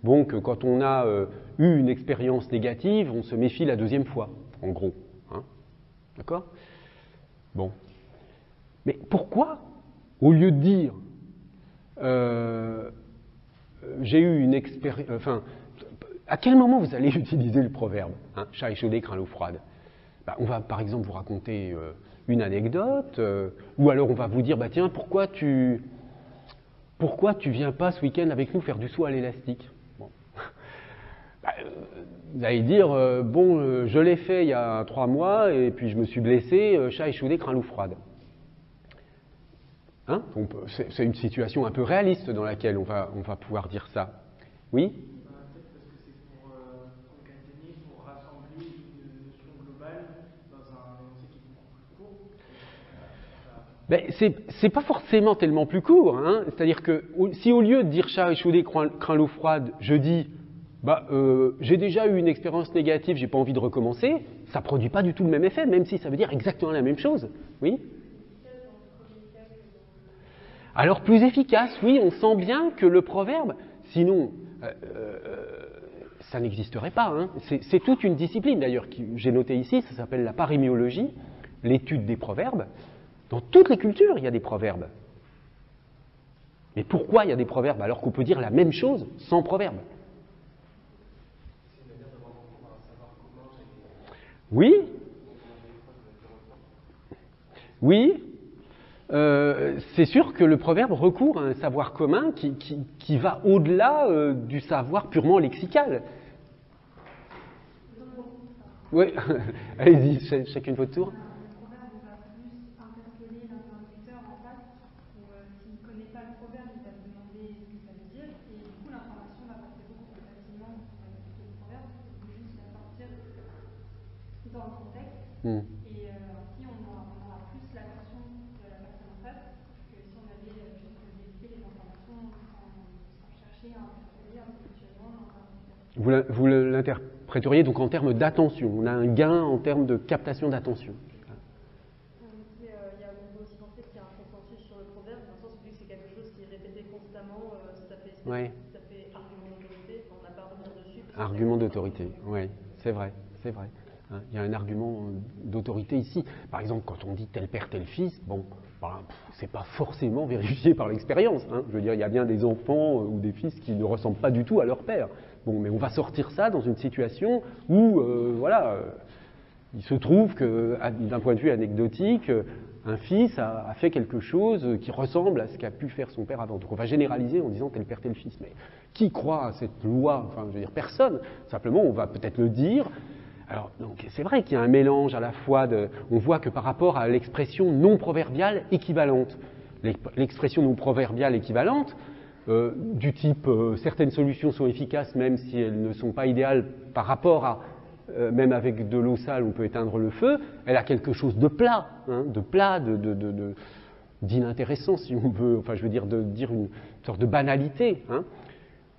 bon, que quand on a eu une expérience négative, on se méfie la deuxième fois, en gros. Hein. D'accord? Bon. Mais pourquoi, au lieu de dire j'ai eu une expérience... Enfin, à quel moment vous allez utiliser le proverbe hein, chat échaudé craint l'eau froide? On va par exemple vous raconter une anecdote, ou alors on va vous dire tiens, pourquoi tu viens pas ce week-end avec nous faire du saut à l'élastique? Bon. Vous allez dire je l'ai fait il y a 3 mois et puis je me suis blessé, chat échaudé craint l'eau froide. Hein? C'est une situation un peu réaliste dans laquelle on va pouvoir dire ça. Oui? Peut-être parce que c'est pour concaténer, pour rassembler une notion globale dans un énoncé qui est beaucoup plus court. C'est pas forcément tellement plus court. Hein? C'est-à-dire que si au lieu de dire chat échaudé craint l'eau froide, je dis j'ai déjà eu une expérience négative, j'ai pas envie de recommencer, ça produit pas du tout le même effet, même si ça veut dire exactement la même chose. Oui? Alors plus efficace, oui, on sent bien que le proverbe, sinon ça n'existerait pas. Hein. C'est toute une discipline d'ailleurs que j'ai notée ici, ça s'appelle la parémiologie, l'étude des proverbes. Dans toutes les cultures, il y a des proverbes. Mais pourquoi il y a des proverbes alors qu'on peut dire la même chose sans proverbe? Oui, Oui, c'est sûr que le proverbe recourt à un savoir commun qui va au-delà du savoir purement lexical. Oui, allez-y, chacune votre tour. Dans le contexte, et ainsi on aura plus l'attention de la personne en face que si on avait juste délisté les informations sans chercher à interpréter intellectuellement. Vous l'interpréteriez donc en termes d'attention. On a un gain en termes de captation d'attention. Il y a aussi pensé qu'il y a un consensus sur le proverbe, dans le sens où c'est quelque chose qui est répété constamment, ça fait argument d'autorité, on n'a pas à revenir dessus. Argument d'autorité, oui, c'est vrai, c'est vrai. Il y a un argument d'autorité ici. Par exemple, quand on dit tel père, tel fils, bon, c'est pas forcément vérifié par l'expérience. Je veux dire, il y a bien des enfants ou des fils qui ne ressemblent pas du tout à leur père. Bon, mais on va sortir ça dans une situation où, il se trouve que, d'un point de vue anecdotique, un fils a fait quelque chose qui ressemble à ce qu'a pu faire son père avant. Donc on va généraliser en disant tel père, tel fils. Mais qui croit à cette loi? Enfin, je veux dire, personne. Simplement, on va peut-être le dire. Alors, donc, c'est vrai qu'il y a un mélange à la fois on voit que par rapport à l'expression non proverbiale équivalente, l'expression non proverbiale équivalente, du type certaines solutions sont efficaces même si elles ne sont pas idéales par rapport à, même avec de l'eau sale on peut éteindre le feu, elle a quelque chose de plat, d'inintéressant si on veut, enfin je veux dire de dire une sorte de banalité.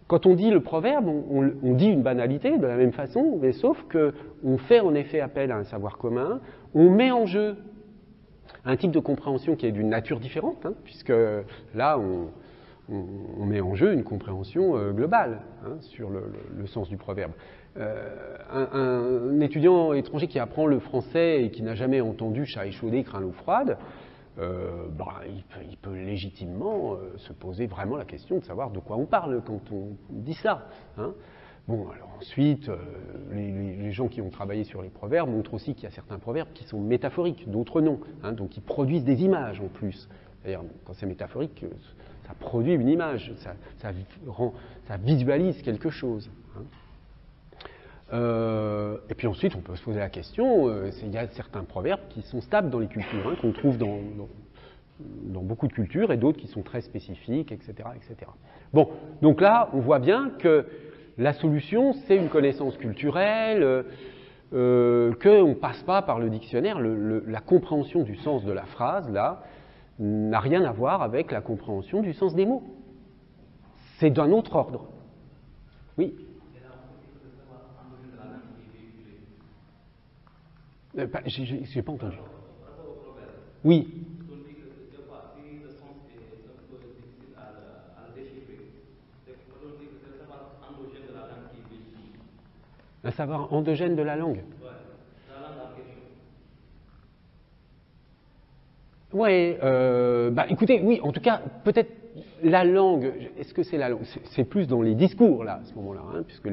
Quand on dit le proverbe, on dit une banalité de la même façon, mais sauf qu'on fait en effet appel à un savoir commun, on met en jeu un type de compréhension qui est d'une nature différente, puisque là on met en jeu une compréhension globale sur le sens du proverbe. Un étudiant étranger qui apprend le français et qui n'a jamais entendu chat échaudé, craint l'eau froide, il peut légitimement se poser vraiment la question de savoir de quoi on parle quand on dit ça. Bon, alors ensuite, les gens qui ont travaillé sur les proverbes montrent aussi qu'il y a certains proverbes qui sont métaphoriques, d'autres non, donc ils produisent des images en plus. D'ailleurs, quand c'est métaphorique, ça produit une image, ça visualise quelque chose. Et puis ensuite, on peut se poser la question, il y a certains proverbes qui sont stables dans les cultures, qu'on trouve dans beaucoup de cultures, et d'autres qui sont très spécifiques, etc., etc. Bon, donc là, on voit bien que la solution, c'est une connaissance culturelle, qu'on ne passe pas par le dictionnaire. La compréhension du sens de la phrase, là, n'a rien à voir avec la compréhension du sens des mots. C'est d'un autre ordre. Oui. J'ai pas entendu. Oui. Un savoir endogène de la langue. Oui, écoutez, oui, en tout cas, peut-être la langue, est-ce que c'est la langue? C'est plus dans les discours, là, à ce moment-là, puisque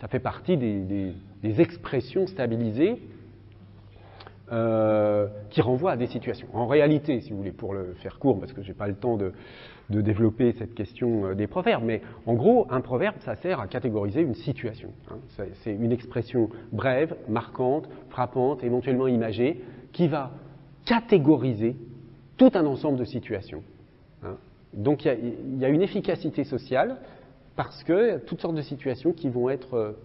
ça fait partie des expressions stabilisées qui renvoient à des situations. En réalité, si vous voulez, pour le faire court, parce que je n'ai pas le temps de développer cette question des proverbes, mais en gros, un proverbe, ça sert à catégoriser une situation. C'est une expression brève, marquante, frappante, éventuellement imagée, qui va catégoriser tout un ensemble de situations. Donc il y a une efficacité sociale parce qu'il y a toutes sortes de situations qui vont être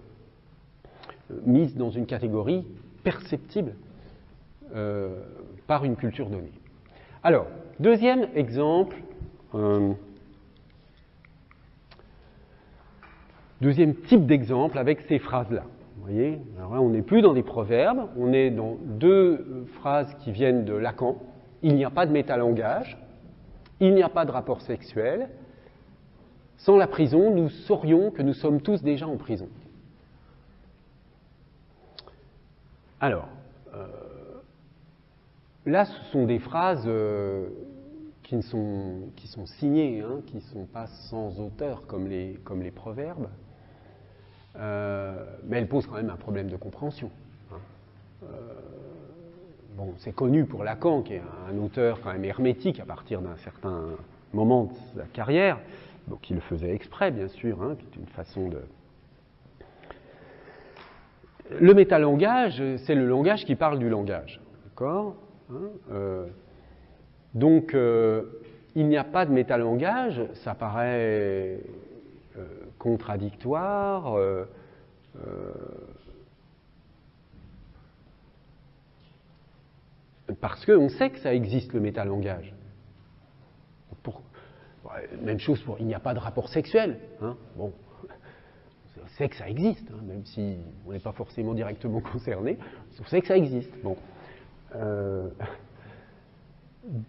mises dans une catégorie perceptible par une culture donnée. Alors, deuxième exemple, deuxième type d'exemple avec ces phrases-là. Vous voyez, alors là, on n'est plus dans des proverbes, on est dans deux phrases qui viennent de Lacan. Il n'y a pas de métalangage, il n'y a pas de rapport sexuel. Sans la prison, nous saurions que nous sommes tous déjà en prison. Alors, là, ce sont des phrases qui sont signées, qui ne sont pas sans auteur comme les proverbes. Mais elle pose quand même un problème de compréhension. bon, c'est connu pour Lacan, qui est un auteur quand même hermétique à partir d'un certain moment de sa carrière, donc il le faisait exprès, bien sûr, hein, qui est une façon de... Le métalangage, c'est le langage qui parle du langage, d'accord, hein, donc, il n'y a pas de métalangage, ça paraît contradictoire, parce qu'on sait que ça existe, le métalangage. Même chose pour, il n'y a pas de rapport sexuel. Hein, bon, on sait que ça existe, hein, même si on n'est pas forcément directement concerné, on sait que ça existe. Bon.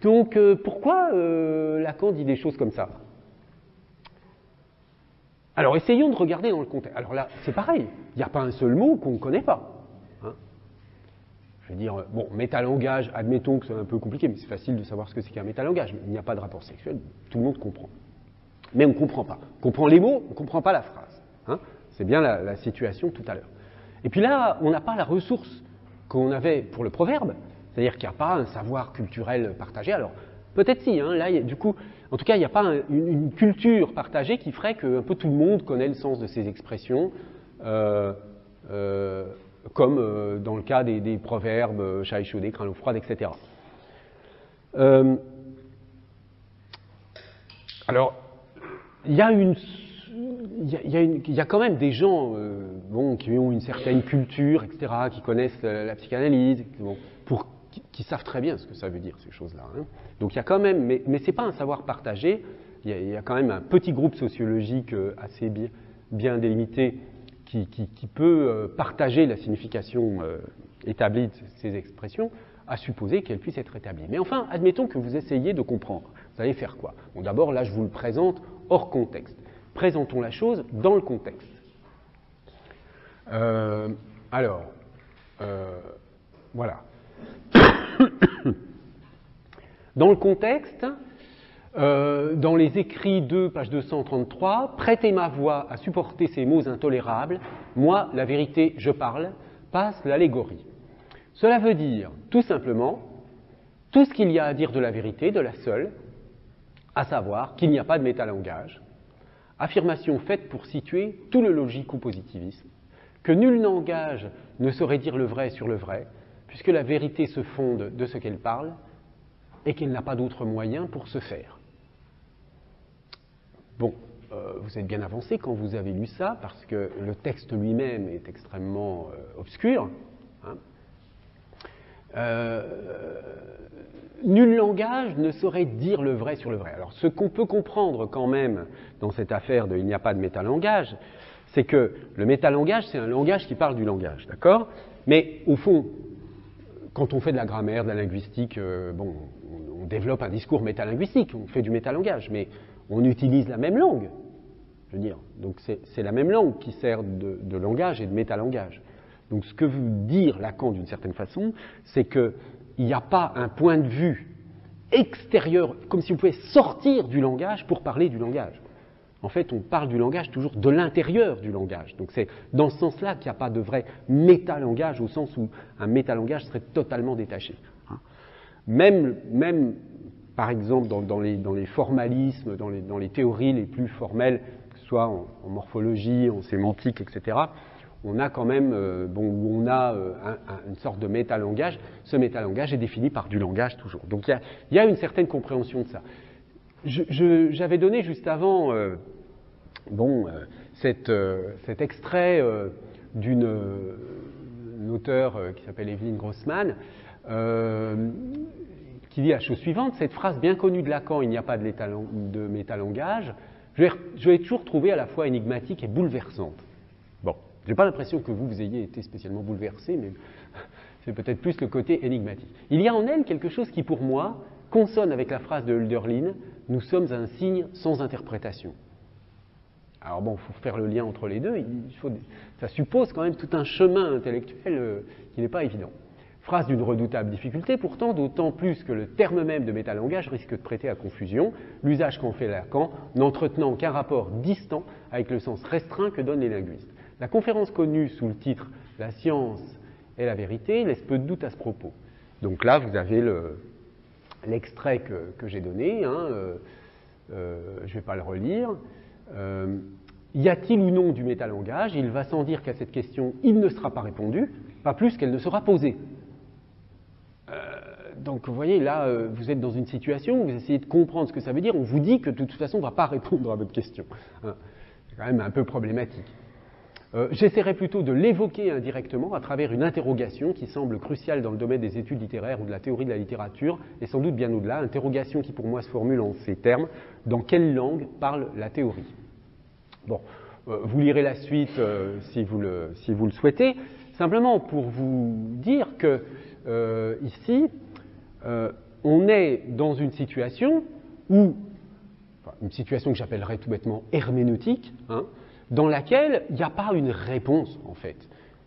Donc, pourquoi Lacan dit des choses comme ça? Alors, essayons de regarder dans le contexte. Alors là, c'est pareil, il n'y a pas un seul mot qu'on ne connaît pas. Hein. Je veux dire, bon, métalangage, admettons que c'est un peu compliqué, mais c'est facile de savoir ce que c'est qu'un métalangage. Il n'y a pas de rapport sexuel, tout le monde comprend. Mais on ne comprend pas. On comprend les mots, on ne comprend pas la phrase. Hein. C'est bien la situation tout à l'heure. Et puis là, on n'a pas la ressource qu'on avait pour le proverbe, c'est-à-dire qu'il n'y a pas un savoir culturel partagé. Alors, peut-être si, hein, là, du coup, en tout cas, il n'y a pas une culture partagée qui ferait qu'un peu tout le monde connaît le sens de ces expressions, comme dans le cas des proverbes, chat échaudé, crin l'eau froide, etc. Alors, il y a quand même des gens bon, qui ont une certaine culture, etc., qui connaissent la psychanalyse, bon, qui savent très bien ce que ça veut dire, ces choses-là. Hein. Donc il y a quand même, mais ce n'est pas un savoir partagé, il y a quand même un petit groupe sociologique assez bien délimité qui peut partager la signification établie de ces expressions, à supposer qu'elles puissent être établies. Mais enfin, admettons que vous essayez de comprendre. Vous allez faire quoi? Bon, d'abord, là, je vous le présente hors contexte. Présentons la chose dans le contexte. Voilà. Dans le contexte, dans les écrits 2, page 233, « Prêtez ma voix à supporter ces mots intolérables, moi, la vérité, je parle », passe l'allégorie. Cela veut dire, tout simplement, tout ce qu'il y a à dire de la vérité, de la seule, à savoir qu'il n'y a pas de métalangage, affirmation faite pour situer tout le logico-positivisme, que nul langage ne saurait dire le vrai sur le vrai, puisque la vérité se fonde de ce qu'elle parle, et qu'elle n'a pas d'autre moyen pour se faire. Bon, vous êtes bien avancé quand vous avez lu ça, parce que le texte lui-même est extrêmement obscur. Hein. Nul langage ne saurait dire le vrai sur le vrai. Alors, ce qu'on peut comprendre quand même dans cette affaire de « il n'y a pas de métalangage », c'est que le métalangage, c'est un langage qui parle du langage, d'accord? Mais au fond, quand on fait de la grammaire, de la linguistique, bon, on développe un discours métalinguistique, on fait du métalangage, mais on utilise la même langue, je veux dire. Donc c'est la même langue qui sert de langage et de métalangage. Donc ce que veut dire Lacan d'une certaine façon, c'est qu'il n'y a pas un point de vue extérieur, comme si on pouvait sortir du langage pour parler du langage. En fait, on parle du langage toujours de l'intérieur du langage. Donc c'est dans ce sens-là qu'il n'y a pas de vrai métalangage, au sens où un métalangage serait totalement détaché. Même par exemple, dans les formalismes, dans les théories les plus formelles, que ce soit en morphologie, en sémantique, etc., on a quand même on a une sorte de métalangage. Ce métalangage est défini par du langage toujours. Donc il y a une certaine compréhension de ça. J'avais donné juste avant cet extrait d'une auteure qui s'appelle Evelyn Grossman, qui dit la chose suivante: cette phrase bien connue de Lacan, il n'y a pas de métalangage, je l'ai toujours trouvée à la fois énigmatique et bouleversante. Bon, je n'ai pas l'impression que vous ayez été spécialement bouleversé, mais c'est peut-être plus le côté énigmatique. Il y a en elle quelque chose qui, pour moi, consonne avec la phrase de Hölderlin: nous sommes un signe sans interprétation. Alors bon, il faut faire le lien entre les deux, ça suppose quand même tout un chemin intellectuel qui n'est pas évident. Phrase d'une redoutable difficulté, pourtant, d'autant plus que le terme même de métalangage risque de prêter à confusion, l'usage qu'en fait Lacan n'entretenant qu'un rapport distant avec le sens restreint que donnent les linguistes. La conférence connue sous le titre « La science et la vérité » laisse peu de doute à ce propos. Donc là, vous avez l'extrait que j'ai donné, hein, je ne vais pas le relire. Y a-t-il ou non du métalangage? Il va sans dire qu'à cette question, il ne sera pas répondu, pas plus qu'elle ne sera posée. Donc vous voyez, là, vous êtes dans une situation où vous essayez de comprendre ce que ça veut dire, on vous dit que de toute façon, on ne va pas répondre à votre question. Hein. C'est quand même un peu problématique. J'essaierai plutôt de l'évoquer indirectement à travers une interrogation qui semble cruciale dans le domaine des études littéraires ou de la théorie de la littérature, et sans doute bien au-delà, interrogation qui pour moi se formule en ces termes: dans quelle langue parle la théorie? Bon, vous lirez la suite si vous le souhaitez, simplement pour vous dire que ici, on est dans une situation où, une situation que j'appellerais tout bêtement herméneutique, hein, dans laquelle il n'y a pas une réponse, en fait.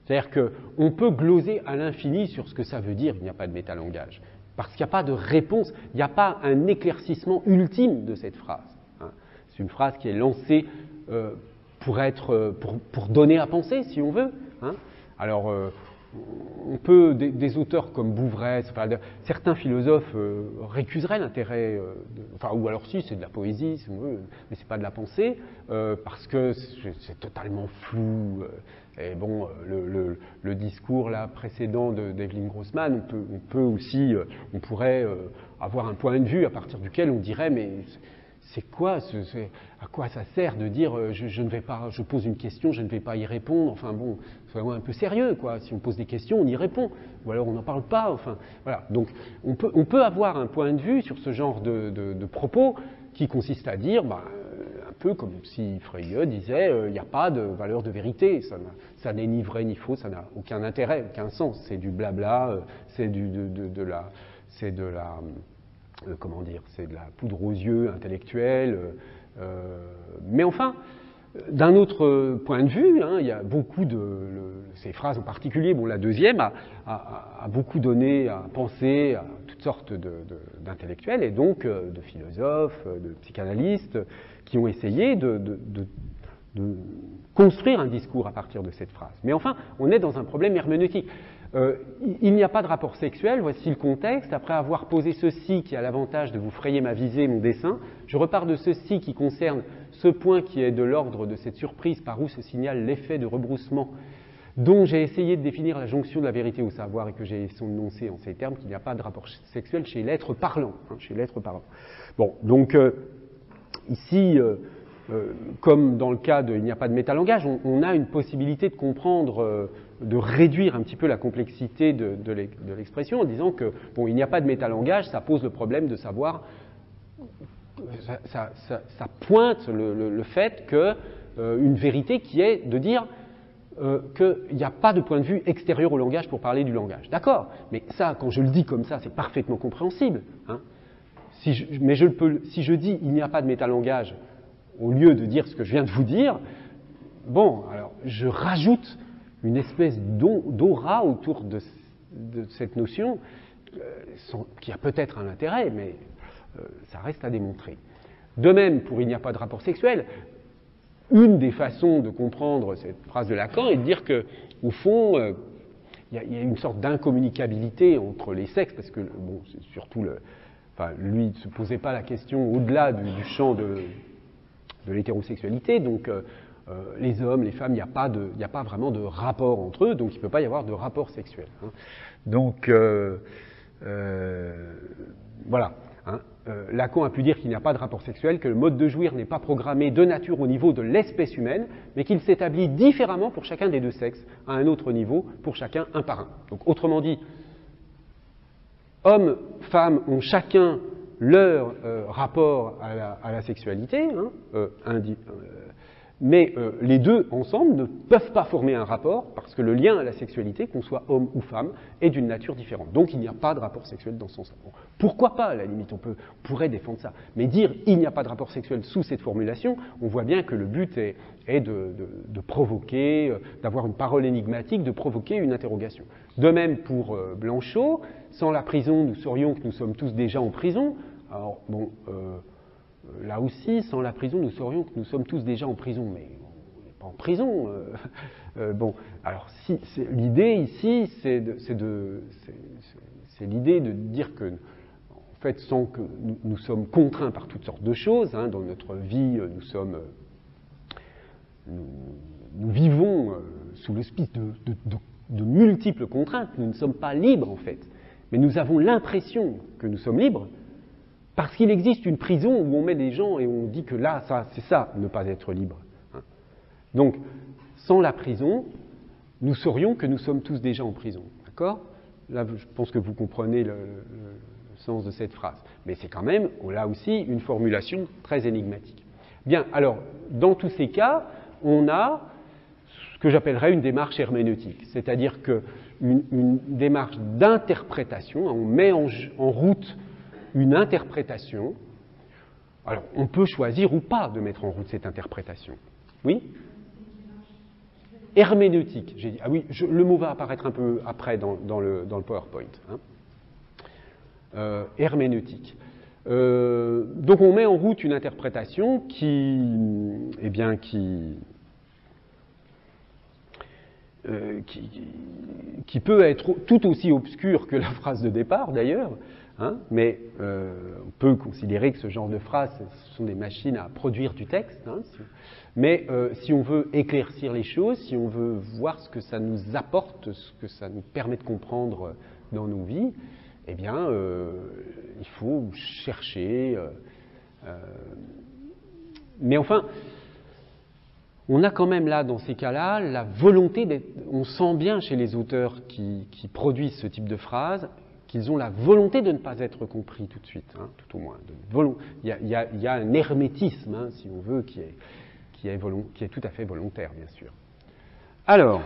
C'est-à-dire qu'on peut gloser à l'infini sur ce que ça veut dire, il n'y a pas de métalangage. Parce qu'il n'y a pas de réponse, il n'y a pas un éclaircissement ultime de cette phrase. Hein. C'est une phrase qui est lancée pour donner à penser, si on veut. Hein. Alors, on peut, des auteurs comme Bouvresse, certains philosophes récuseraient l'intérêt, ou alors si, c'est de la poésie, si on veut, mais c'est pas de la pensée, parce que c'est totalement flou. Et bon, le discours là précédent d'Evelyn Grossman, on pourrait avoir un point de vue à partir duquel on dirait, mais c'est quoi, à quoi ça sert de dire je pose une question, je ne vais pas y répondre, enfin bon, soyons un peu sérieux, quoi. Si on pose des questions, on y répond, ou alors on n'en parle pas, enfin, voilà. Donc on peut avoir un point de vue sur ce genre de propos qui consiste à dire, un peu comme si Frege disait, il n'y a pas de valeur de vérité, ça n'est ni vrai ni faux, ça n'a aucun intérêt, aucun sens, c'est du blabla, c'est de la poudre aux yeux intellectuelle. Mais enfin, d'un autre point de vue, hein, il y a beaucoup ces phrases en particulier, bon, la deuxième a beaucoup donné à penser à toutes sortes d'intellectuels et donc de philosophes, de psychanalystes qui ont essayé de construire un discours à partir de cette phrase. Mais enfin, on est dans un problème herméneutique. Il n'y a pas de rapport sexuel, voici le contexte. Après avoir posé ceci qui a l'avantage de vous frayer ma visée, mon dessin, je repars de ceci qui concerne ce point qui est de l'ordre de cette surprise par où se signale l'effet de rebroussement dont j'ai essayé de définir la jonction de la vérité au savoir et que j'ai énoncé en ces termes qu'il n'y a pas de rapport sexuel chez l'être parlant. Chez l'être parlant. Bon, donc ici, comme dans le cas de « il n'y a pas de métalangage », on a une possibilité de comprendre, de réduire un petit peu la complexité de l'expression en disant que, bon, il n'y a pas de métalangage, ça pose le problème de savoir, ça pointe le fait qu'une vérité qui est de dire qu'il n'y a pas de point de vue extérieur au langage pour parler du langage. D'accord, mais ça, quand je le dis comme ça, c'est parfaitement compréhensible. Hein. Si je dis « il n'y a pas de métalangage », au lieu de dire ce que je viens de vous dire, bon, alors je rajoute une espèce d'aura autour de cette notion qui a peut-être un intérêt, mais ça reste à démontrer. De même, pour « il n'y a pas de rapport sexuel », une des façons de comprendre cette phrase de Lacan est de dire qu'au fond, il y a une sorte d'incommunicabilité entre les sexes, parce que, bon, c'est surtout lui ne se posait pas la question au-delà du champ de l'hétérosexualité, donc les hommes, les femmes, il n'y a pas vraiment de rapport entre eux, donc il ne peut pas y avoir de rapport sexuel. Hein. Donc, voilà. Hein. Lacan a pu dire qu'il n'y a pas de rapport sexuel, que le mode de jouir n'est pas programmé de nature au niveau de l'espèce humaine, mais qu'il s'établit différemment pour chacun des deux sexes, à un autre niveau, pour chacun un par un. Donc, autrement dit, hommes, femmes ont chacun leur rapport à la sexualité, hein, mais les deux ensemble ne peuvent pas former un rapport parce que le lien à la sexualité, qu'on soit homme ou femme, est d'une nature différente. Donc il n'y a pas de rapport sexuel dans ce sens-là. Bon, pourquoi pas, à la limite, on pourrait défendre ça. Mais dire il n'y a pas de rapport sexuel sous cette formulation, on voit bien que le but est de provoquer, d'avoir une parole énigmatique, de provoquer une interrogation. De même pour Blanchot, sans la prison, nous saurions que nous sommes tous déjà en prison. Alors, bon, là aussi, sans la prison, nous saurions que nous sommes tous déjà en prison, mais on n'est pas en prison. Bon, alors l'idée ici, c'est C'est l'idée de dire que, en fait, sans que nous sommes contraints par toutes sortes de choses, hein, dans notre vie, nous vivons sous l'auspice de multiples contraintes. Nous ne sommes pas libres, en fait. Mais nous avons l'impression que nous sommes libres parce qu'il existe une prison où on met des gens et on dit que là, c'est ça, ne pas être libre. Hein. Donc, sans la prison, nous saurions que nous sommes tous déjà en prison. D'accord ? Là, je pense que vous comprenez le sens de cette phrase. Mais c'est quand même, là aussi, une formulation très énigmatique. Bien, alors, dans tous ces cas, on a ce que j'appellerais une démarche herméneutique, c'est-à-dire qu'une démarche d'interprétation, on met en route une interprétation. Alors, on peut choisir ou pas de mettre en route cette interprétation. Oui ? Herméneutique, j'ai dit. Ah oui, le mot va apparaître un peu après dans le PowerPoint. Hein. Herméneutique. Donc on met en route une interprétation qui peut être tout aussi obscure que la phrase de départ d'ailleurs, hein, mais on peut considérer que ce genre de phrases, ce sont des machines à produire du texte, hein, mais si on veut éclaircir les choses, si on veut voir ce que ça nous apporte, ce que ça nous permet de comprendre dans nos vies, eh bien, il faut chercher. Mais enfin, on a quand même là, dans ces cas-là, la volonté d'être. On sent bien chez les auteurs qui produisent ce type de phrases qu'ils ont la volonté de ne pas être compris tout de suite, hein, tout au moins. Il y a un hermétisme, hein, si on veut, qui est tout à fait volontaire, bien sûr. Alors.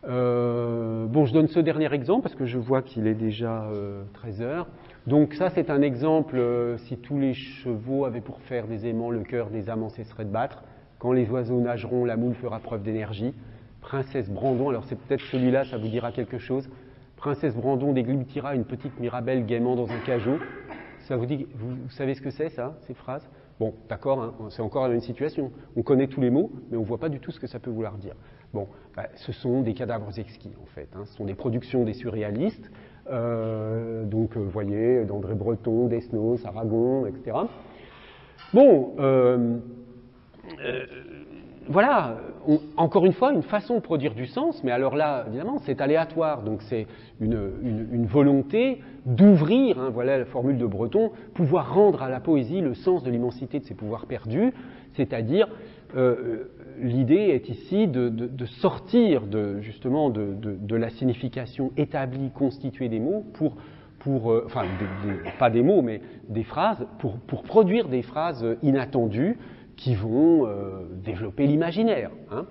Bon, je donne ce dernier exemple parce que je vois qu'il est déjà 13 heures. Donc ça, c'est un exemple, si tous les chevaux avaient pour faire des aimants, le cœur des amants cesserait de battre. Quand les oiseaux nageront, la moule fera preuve d'énergie. Princesse Brandon, alors c'est peut-être celui-là, ça vous dira quelque chose. Princesse Brandon déglutira une petite Mirabelle gaiement dans un cajot. Ça vous dit, vous savez ce que c'est, ça, ces phrases ? Bon, d'accord, hein, c'est encore la même situation. On connaît tous les mots, mais on ne voit pas du tout ce que ça peut vouloir dire. Bon, ce sont des cadavres exquis, en fait. Hein. Ce sont des productions des surréalistes. Donc, vous voyez, d'André Breton, Desnos, Aragon, etc. Bon, voilà, encore une fois, une façon de produire du sens, mais alors là, évidemment, c'est aléatoire. Donc, c'est une volonté d'ouvrir, hein, voilà la formule de Breton, pouvoir rendre à la poésie le sens de l'immensité de ses pouvoirs perdus, c'est-à-dire, l'idée est ici de sortir justement de la signification établie, constituée des mots, enfin, pas des mots, mais des phrases, pour produire des phrases inattendues qui vont développer l'imaginaire. Hein.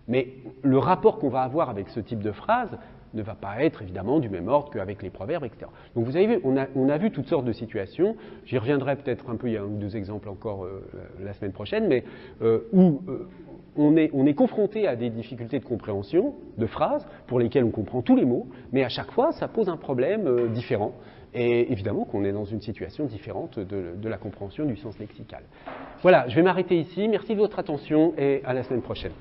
Mais le rapport qu'on va avoir avec ce type de phrase ne va pas être évidemment du même ordre qu'avec les proverbes, etc. Donc vous avez vu, on a vu toutes sortes de situations, j'y reviendrai peut-être un peu, il y a un ou deux exemples encore la semaine prochaine, mais où on est confronté à des difficultés de compréhension de phrases pour lesquelles on comprend tous les mots, mais à chaque fois ça pose un problème différent. Et évidemment qu'on est dans une situation différente de la compréhension du sens lexical. Voilà, je vais m'arrêter ici. Merci de votre attention et à la semaine prochaine.